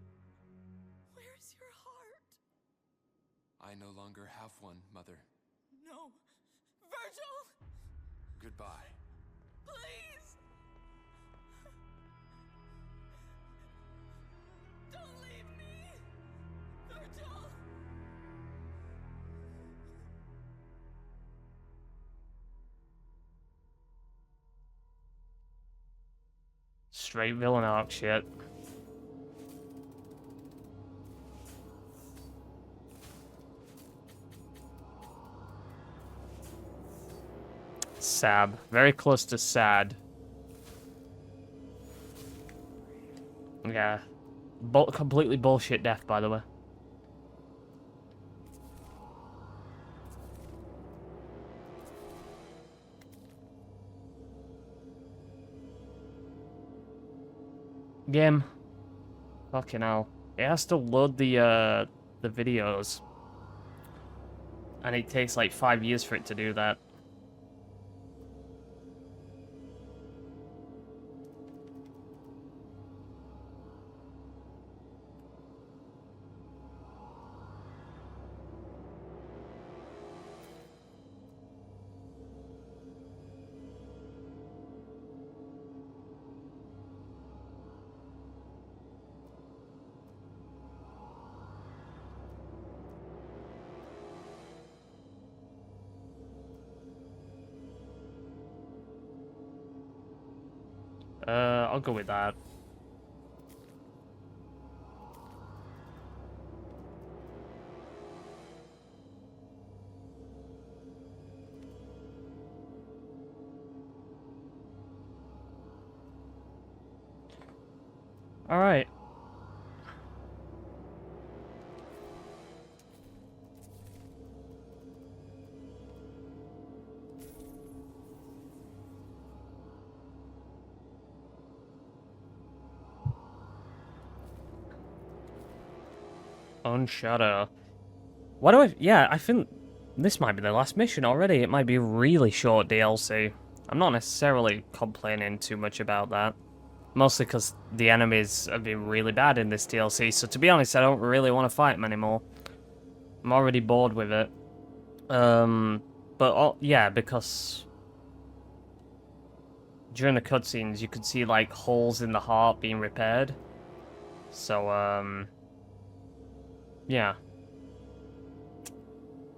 Where's your heart? I no longer have one, Mother. No. Vergil! Goodbye. Please! Don't leave me! Vergil! Straight villain arc shit. Sad. Very close to sad. Yeah. Completely bullshit death, by the way. Game. Fucking hell. It has to load the videos. And it takes like 5 years for it to do that. I'll go with that. All right. Unshutter. What do I... Yeah, I think this might be the last mission already. It might be really short DLC. I'm not necessarily complaining too much about that. Mostly because the enemies have been really bad in this DLC. So to be honest, I don't really want to fight them anymore. I'm already bored with it. Yeah, because during the cutscenes you could see like holes in the heart being repaired. So, yeah.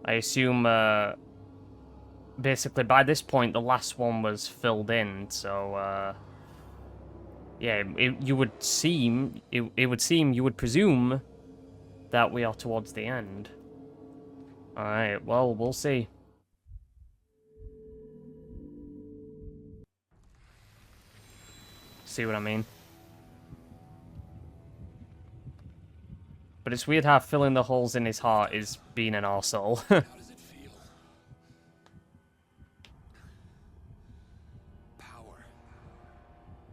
I assume, basically by this point the last one was filled in, so, yeah, you would presume that we are towards the end. Alright, well, we'll see. See what I mean? But it's weird how filling the holes in his heart is being an arsehole. How does it feel? Power.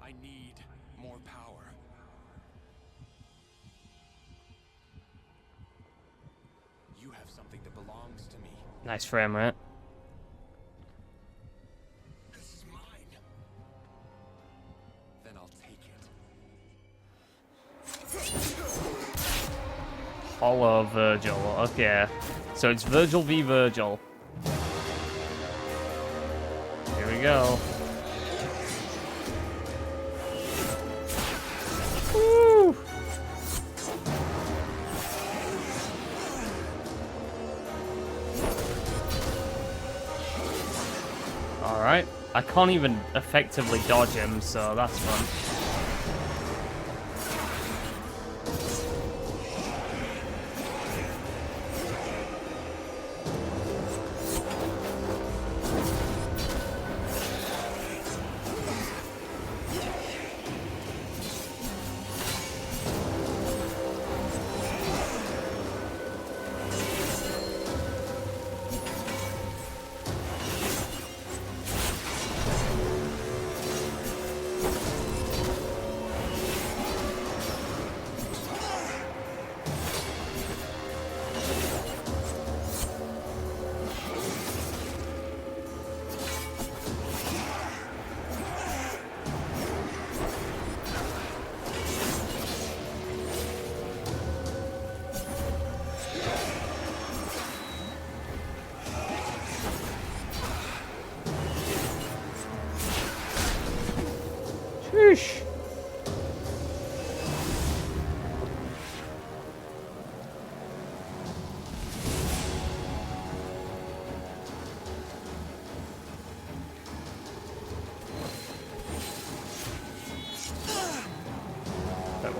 I need more power. You have something that belongs to me. Nice frame rate. This is mine. Then I'll take it. Hollow Vergil. Okay. So it's Vergil v Vergil. Here we go. Woo! Alright. I can't even effectively dodge him, so that's fun.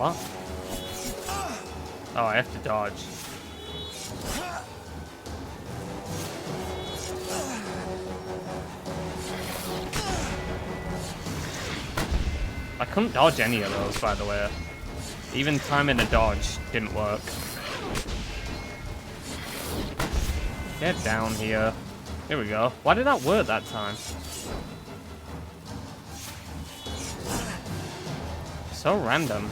What? Oh, I have to dodge. I couldn't dodge any of those, by the way. Even timing a dodge didn't work. Get down here. Here we go. Why did that work that time? So random.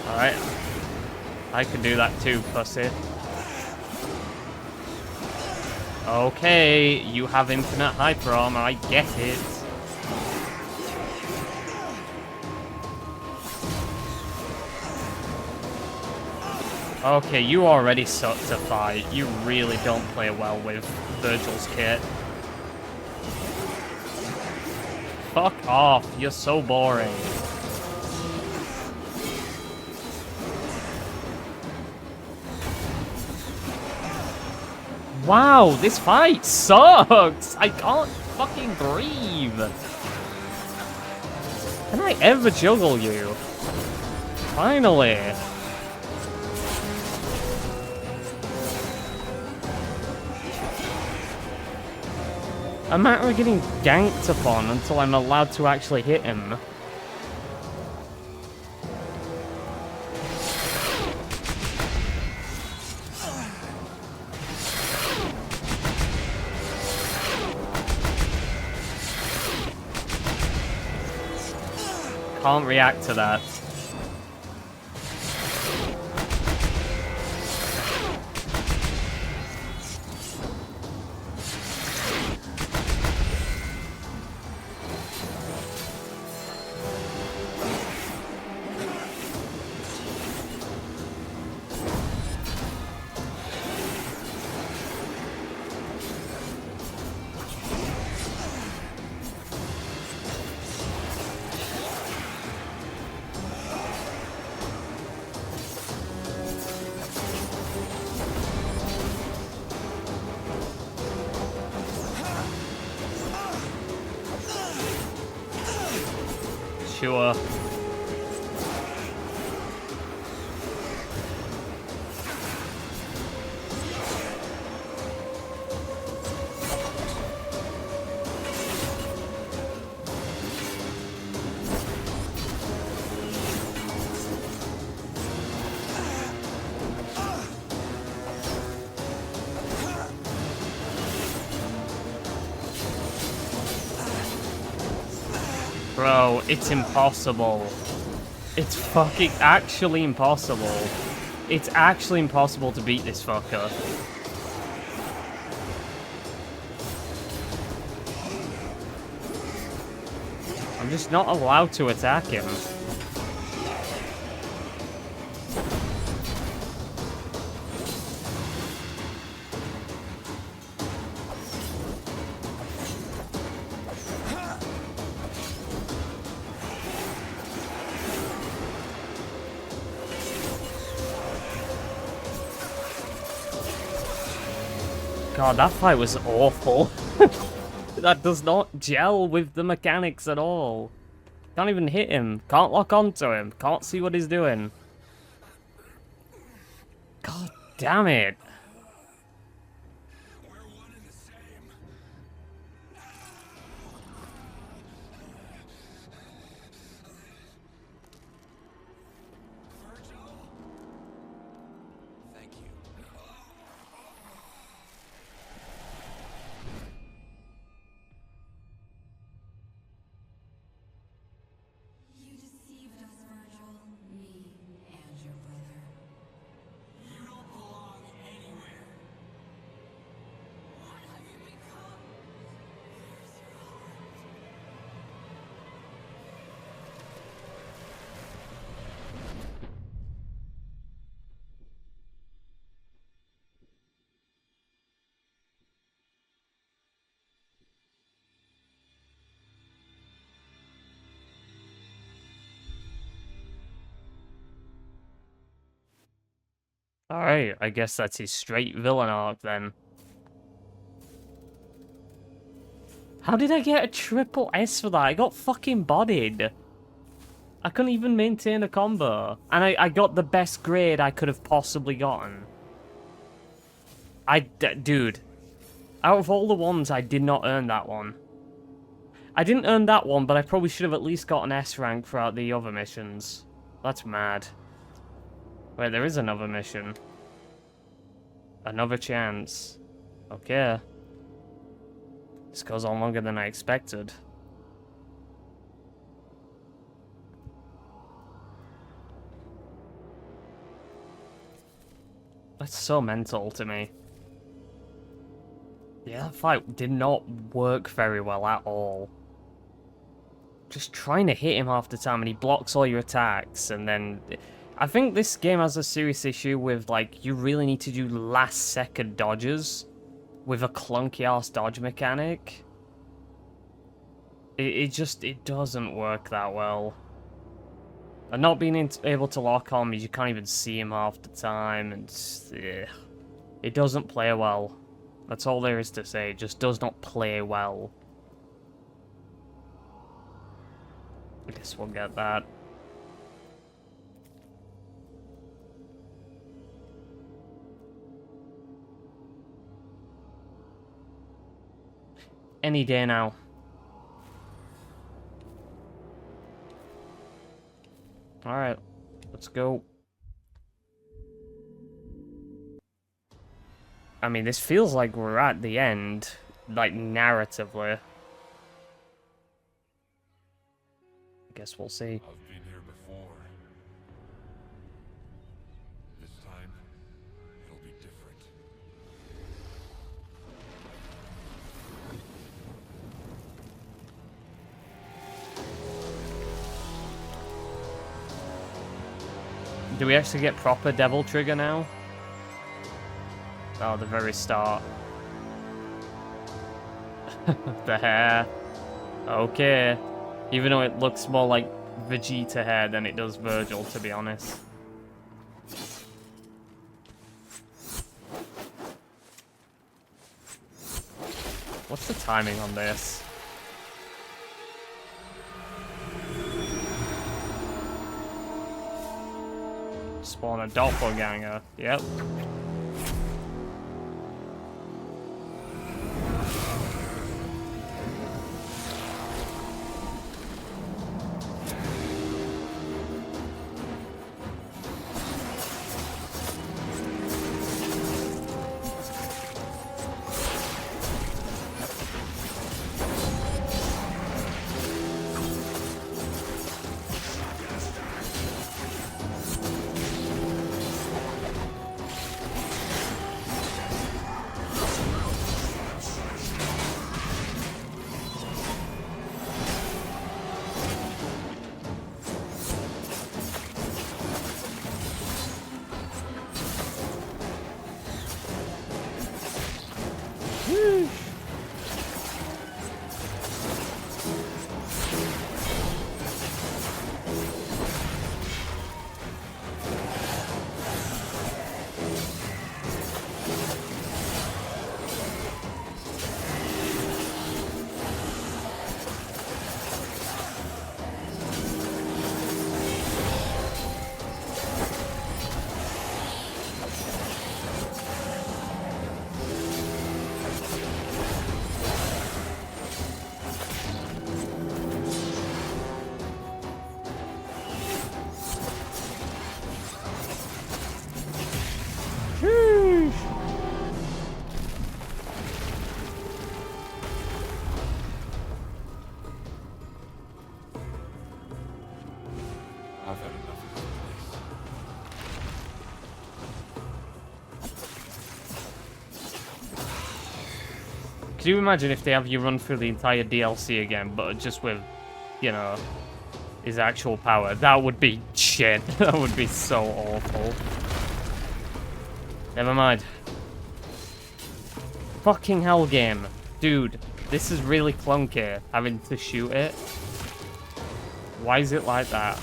Alright. I can do that too, pussy. Okay, you have infinite hyper armor, I get it. Okay, you already suck to fight. You really don't play well with Vergil's kit. Fuck off, you're so boring. Wow, this fight sucks! I can't fucking breathe! Can I ever juggle you? Finally! I'm actually getting ganked upon until I'm allowed to actually hit him. Can't react to that. Sure. Bro, it's impossible. It's fucking actually impossible. It's actually impossible to beat this fucker. I'm just not allowed to attack him. God, that fight was awful. That does not gel with the mechanics at all. Can't even hit him. Can't lock onto him. Can't see what he's doing. God damn it. We're one and the same. Vergil? Thank you. You deceived us, Vergil. Me and your brother. You don't belong anywhere. What have you become? Where's your heart? Alright, I guess that's his straight villain arc then. How did I get a triple S for that? I got fucking bodied. I couldn't even maintain a combo. And I got the best grade I could have possibly gotten. Dude. Out of all the ones, I did not earn that one. I didn't earn that one, but I probably should have at least got an S rank throughout the other missions. That's mad. Wait, there is another mission. Another chance. Okay. This goes on longer than I expected. That's so mental to me. Yeah, that fight did not work very well at all. Just trying to hit him half the time and he blocks all your attacks, and then... I think this game has a serious issue with, like, you really need to do last-second dodges with a clunky-ass dodge mechanic. It doesn't work that well. And not being able to lock on means you can't even see him half the time, and it doesn't play well. That's all there is to say. It just does not play well. I guess we'll get that. Any day now. Alright, let's go. I mean, this feels like we're at the end, like, narratively. I guess we'll see. I've been here before. This time, it'll be different. Do we actually get proper Devil Trigger now? Oh, the very start. The hair. Okay. Even though it looks more like Vegeta hair than it does Vergil, to be honest. What's the timing on this? Spawn a doppelganger. Yep. I've had enough of this place. Could you imagine if they have you run through the entire DLC again, but just with, you know, his actual power? That would be shit. That would be so awful. Never mind. Fucking hell game. Dude, this is really clunky, having to shoot it. Why is it like that?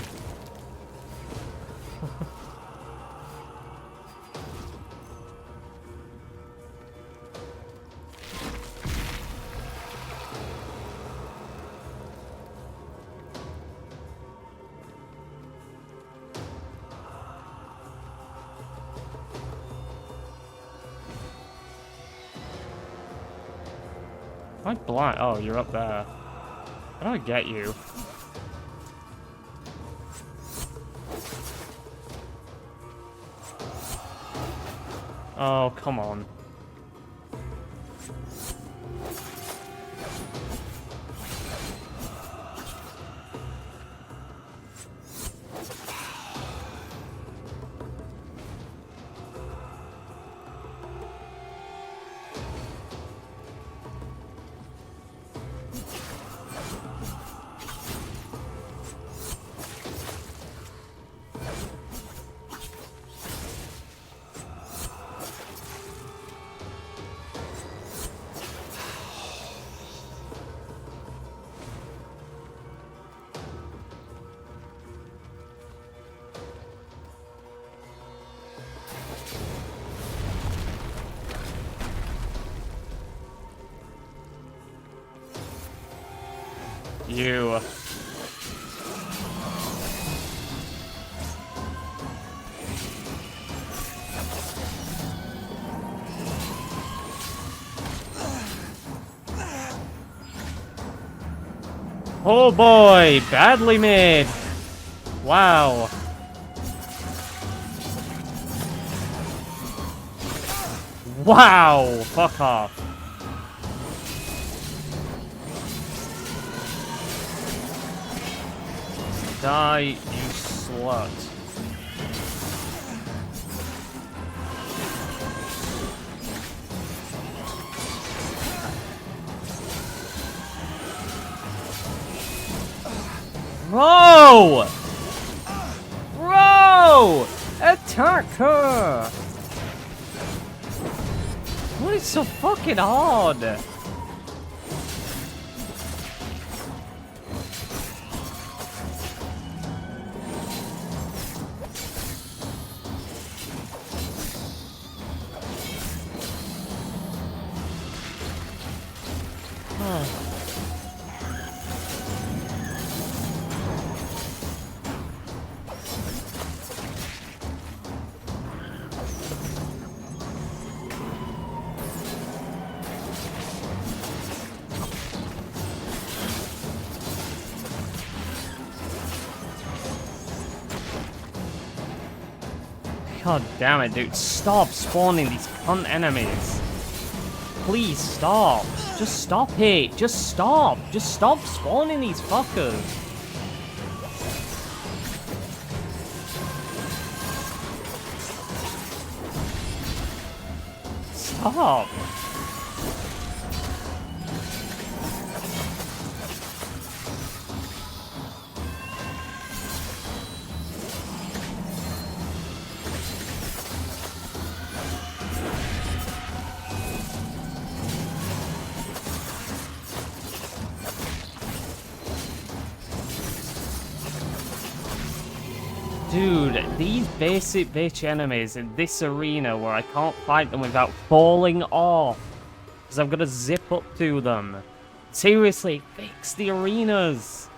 Am I blind? Oh, you're up there. How do I get you? Oh, come on. You. Oh boy, badly made. Wow. Wow, fuck off. Die, you slut. Bro! Bro! Attack her! What is so fucking hard? God damn it, dude. Stop spawning these cunt enemies. Please stop. Just stop it. Just stop. Just stop spawning these fuckers. Stop. Dude, these basic bitch enemies in this arena where I can't fight them without falling off. Because I'm gonna zip up to them. Seriously, fix the arenas.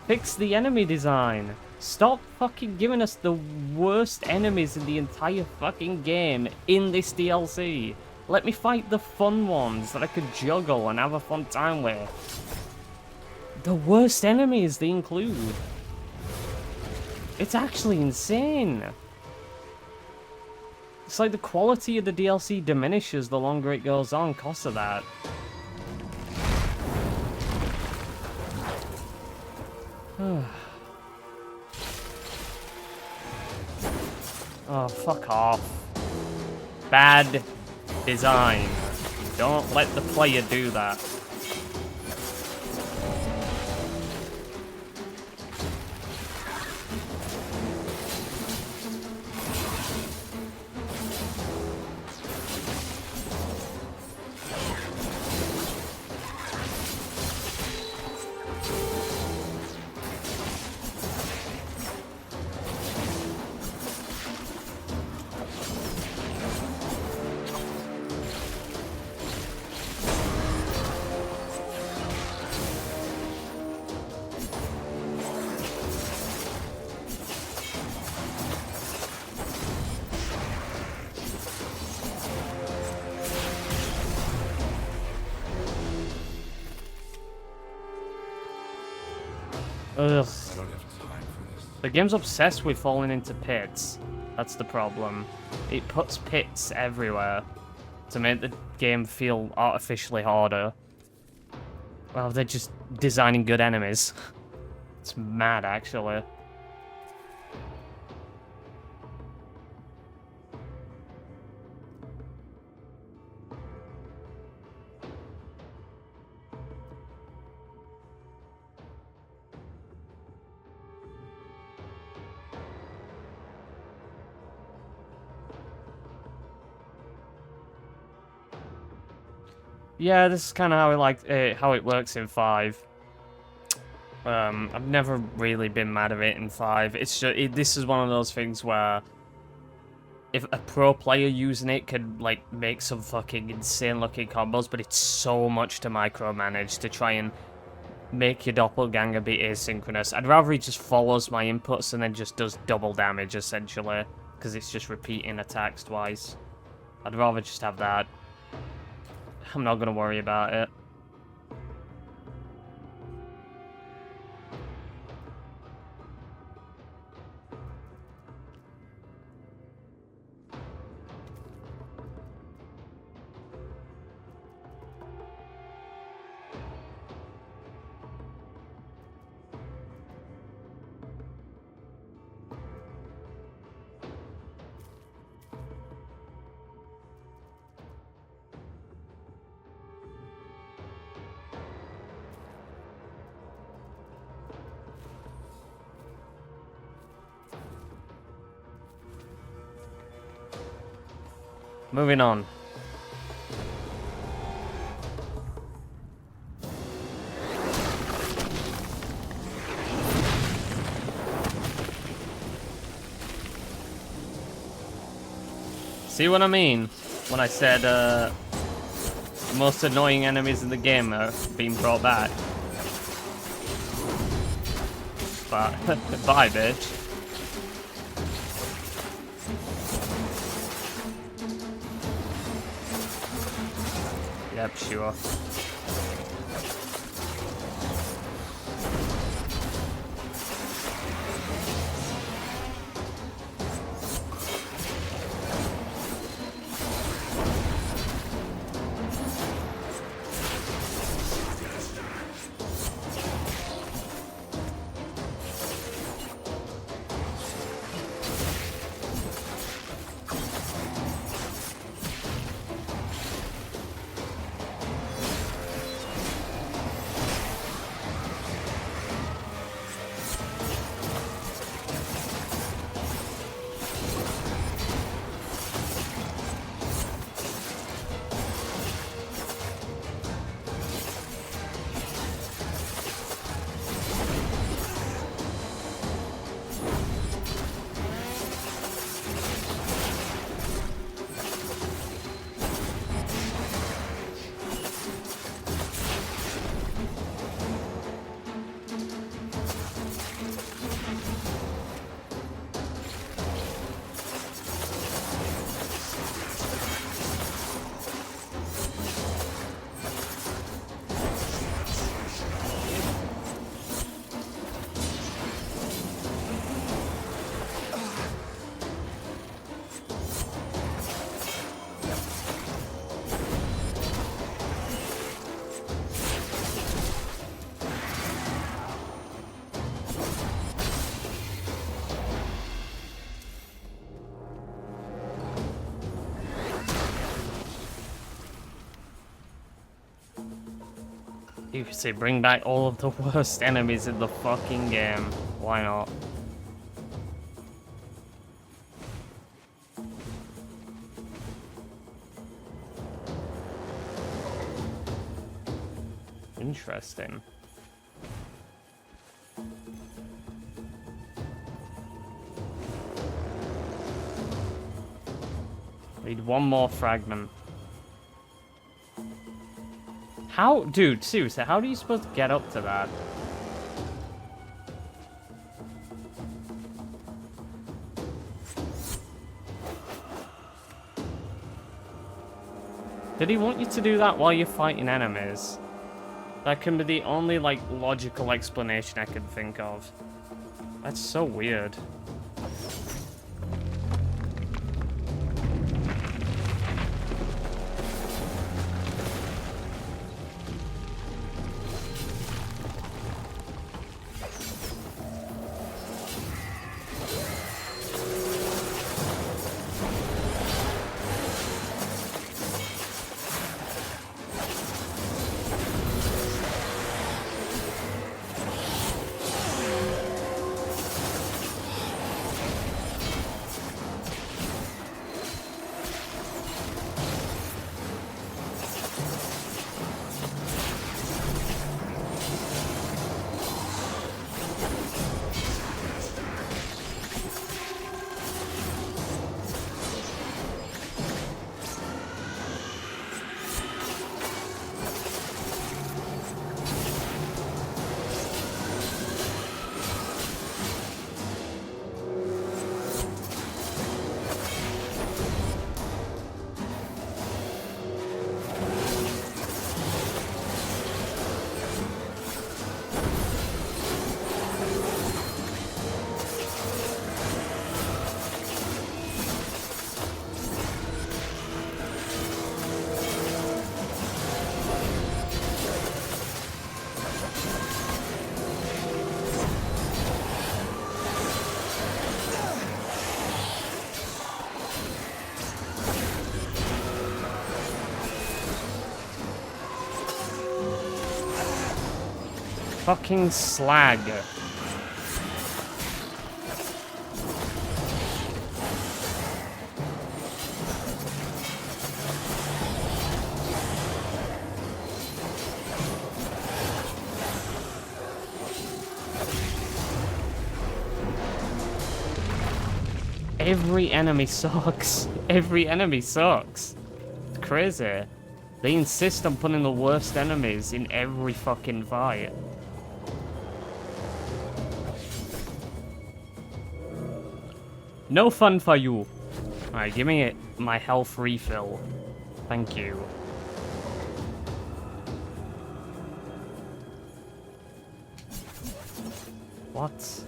Fix the enemy design. Stop fucking giving us the worst enemies in the entire fucking game in this DLC. Let me fight the fun ones that I could juggle and have a fun time with. The worst enemies they include. It's actually insane. It's like the quality of the DLC diminishes the longer it goes on because of that. Oh, fuck off. Bad design. Don't let the player do that. Ugh. I don't have time for this. The game's obsessed with falling into pits. That's the problem. It puts pits everywhere to make the game feel artificially harder. Well, they're just designing good enemies. It's mad, actually. Yeah, this is kind of how it works in 5. I've never really been mad at it in 5. It's just this is one of those things where if a pro player using it could like make some fucking insane looking combos, but it's so much to micromanage to try and make your doppelganger be asynchronous. I'd rather he just follows my inputs and then just does double damage essentially, because it's just repeating attacks twice. I'd rather just have that. I'm not gonna worry about it. Moving on. See what I mean when I said the most annoying enemies in the game are being brought back? But bye, bitch. Yep, sure. You could say bring back all of the worst enemies in the fucking game. Why not? Interesting. Need one more fragment. How? Dude, seriously, how are you supposed to get up to that? Did he want you to do that while you're fighting enemies? That can be the only, like, logical explanation I can think of. That's so weird. Fucking slag. Every enemy sucks. Every enemy sucks. It's crazy. They insist on putting the worst enemies in every fucking fight. No fun for you. Alright, give me my health refill. Thank you. What?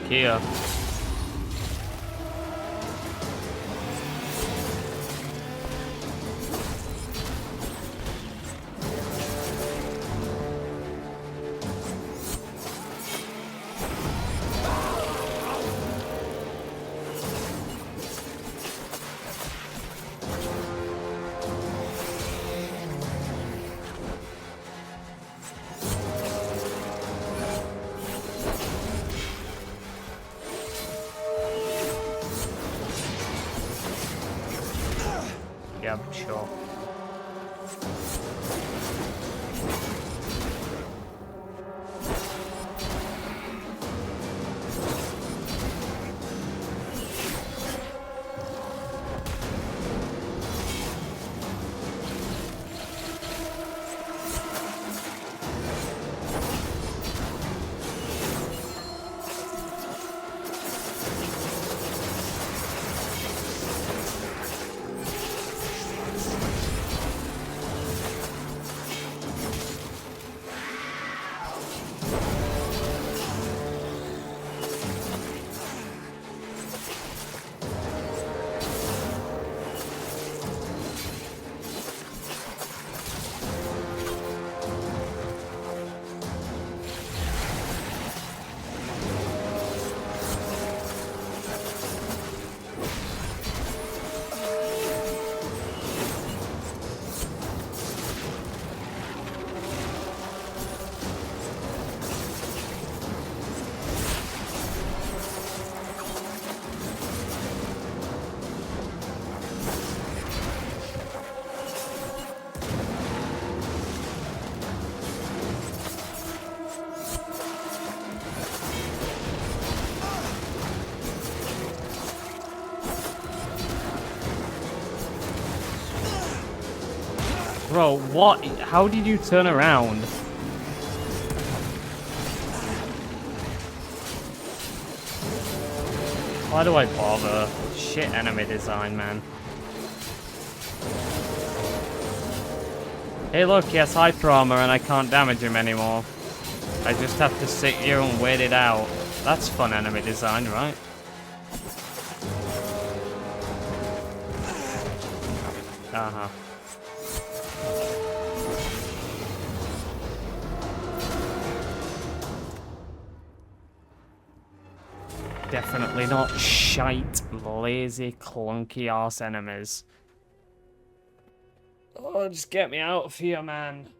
Here. Yeah, sure. Bro, what? How did you turn around? Why do I bother? Shit enemy design, man. Hey look, he has hyper armor and I can't damage him anymore. I just have to sit here and wait it out. That's fun enemy design, right? Uh-huh. Definitely not shite, lazy, clunky ass enemies. Oh, just get me out of here, man.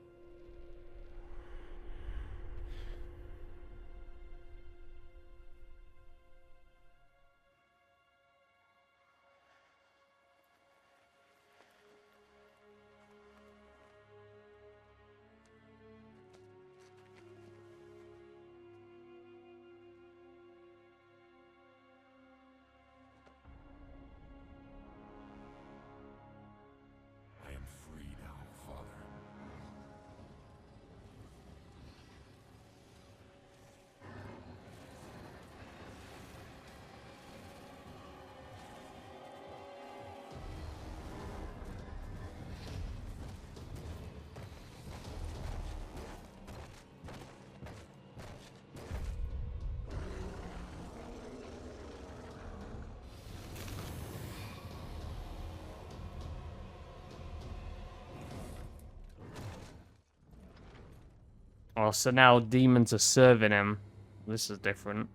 I am free now, Father. Oh, so now demons are serving him. This is different.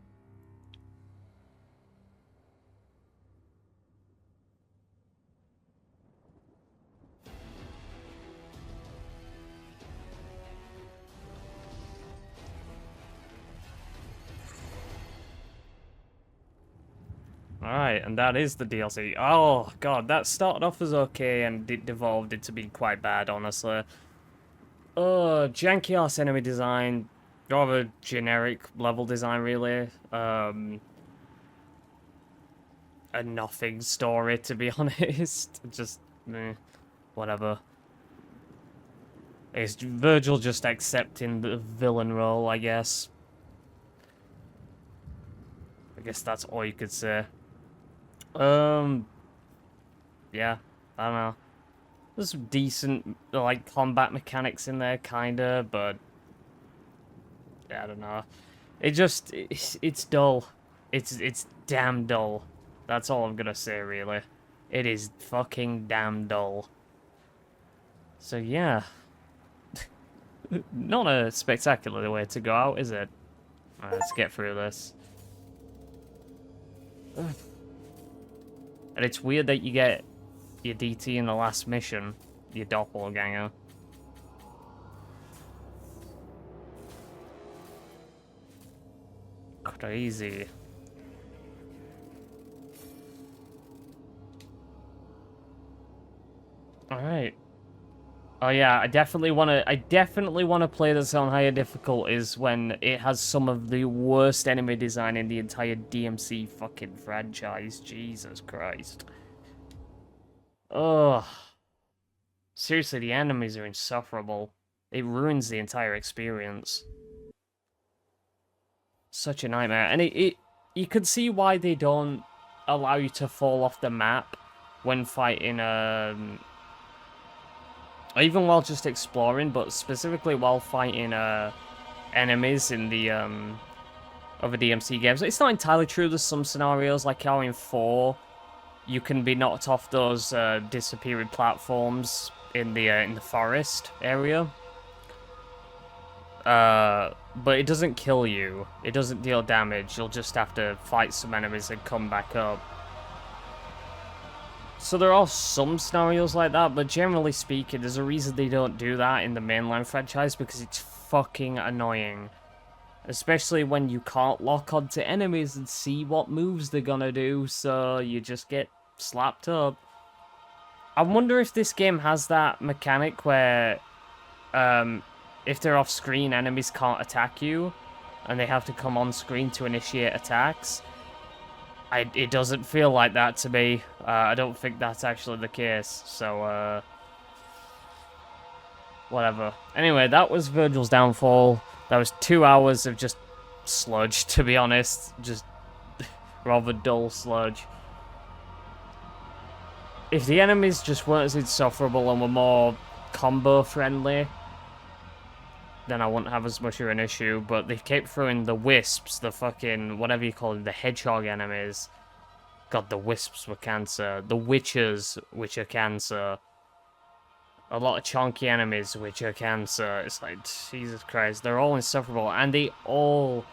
Alright, and that is the DLC. Oh, God, that started off as okay and it devolved into being quite bad, honestly. Janky-ass enemy design. Rather generic level design, really. A nothing story, to be honest. Just, whatever. It's Vergil just accepting the villain role, I guess. I guess that's all you could say. Yeah, I don't know. There's some decent, like, combat mechanics in there, kinda, but... yeah, I don't know. It just, it's dull. It's damn dull. That's all I'm gonna say, really. It is fucking damn dull. So, yeah. Not a spectacular way to go out, is it? Alright, let's get through this. Ugh. And it's weird that you get your DT in the last mission, your doppelganger. Crazy. Alright. Oh yeah, I definitely wanna play this on higher difficulties when it has some of the worst enemy design in the entire DmC fucking franchise. Jesus Christ. Ugh. Seriously, the enemies are insufferable. It ruins the entire experience. Such a nightmare. And you could see why they don't allow you to fall off the map when fighting, even while just exploring, but specifically while fighting, enemies in the, other DmC games. It's not entirely true. There's some scenarios, like how in 4, you can be knocked off those, disappearing platforms in the forest area. But it doesn't kill you. It doesn't deal damage. You'll just have to fight some enemies and come back up. So there are some scenarios like that, but generally speaking, there's a reason they don't do that in the mainline franchise, because it's fucking annoying. Especially when you can't lock onto enemies and see what moves they're gonna do, so you just get slapped up. I wonder if this game has that mechanic where, if they're off screen, enemies can't attack you, and they have to come on screen to initiate attacks. It doesn't feel like that to me. I don't think that's actually the case, so, whatever. Anyway, that was Vergil's Downfall. That was 2 hours of just sludge, to be honest. Just rather dull sludge. If the enemies just weren't as insufferable and were more combo friendly, then I wouldn't have as much of an issue. But they kept throwing the wisps, the fucking, whatever you call it, the hedgehog enemies. God, the wisps were cancer. The witches, which are cancer. A lot of chunky enemies, which are cancer. It's like, Jesus Christ, they're all insufferable. And they all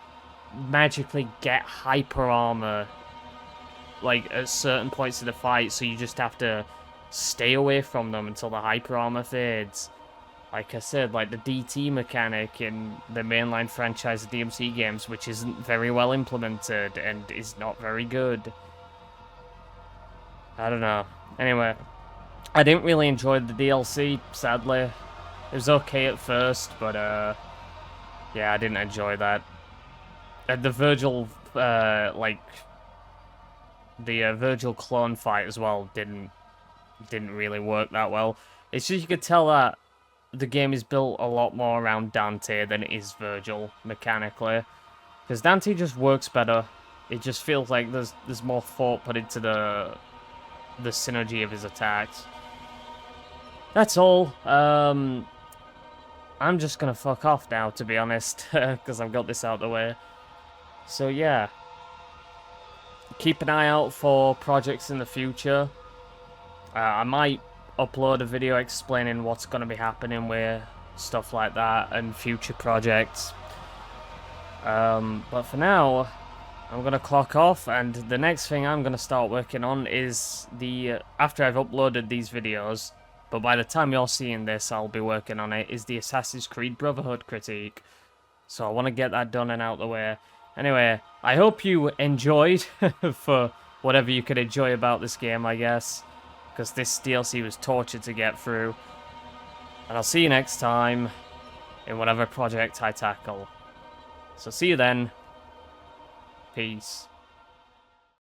magically get hyper armor, like, at certain points of the fight. So you just have to stay away from them until the hyper armor fades. Like I said, like the DT mechanic in the mainline franchise of DmC games, which isn't very well implemented and is not very good. I don't know. Anyway, I didn't really enjoy the DLC, sadly. It was okay at first, but yeah, I didn't enjoy that. And the Vergil, like, the Vergil clone fight as well didn't really work that well. It's just you could tell that the game is built a lot more around Dante than it is Vergil mechanically, because Dante just works better. It just feels like there's more thought put into the synergy of his attacks. That's all. I'm just gonna fuck off now, to be honest, because I've got this out of the way. So yeah, keep an eye out for projects in the future. I might upload a video explaining what's going to be happening with stuff like that and future projects. But for now, I'm going to clock off, and the next thing I'm going to start working on is the, after I've uploaded these videos, but by the time you're seeing this I'll be working on it, is the Assassin's Creed Brotherhood critique. So I want to get that done and out the way. Anyway, I hope you enjoyed, for whatever you could enjoy about this game, I guess. Because this DLC was torture to get through. And I'll see you next time in whatever project I tackle. So see you then. Peace.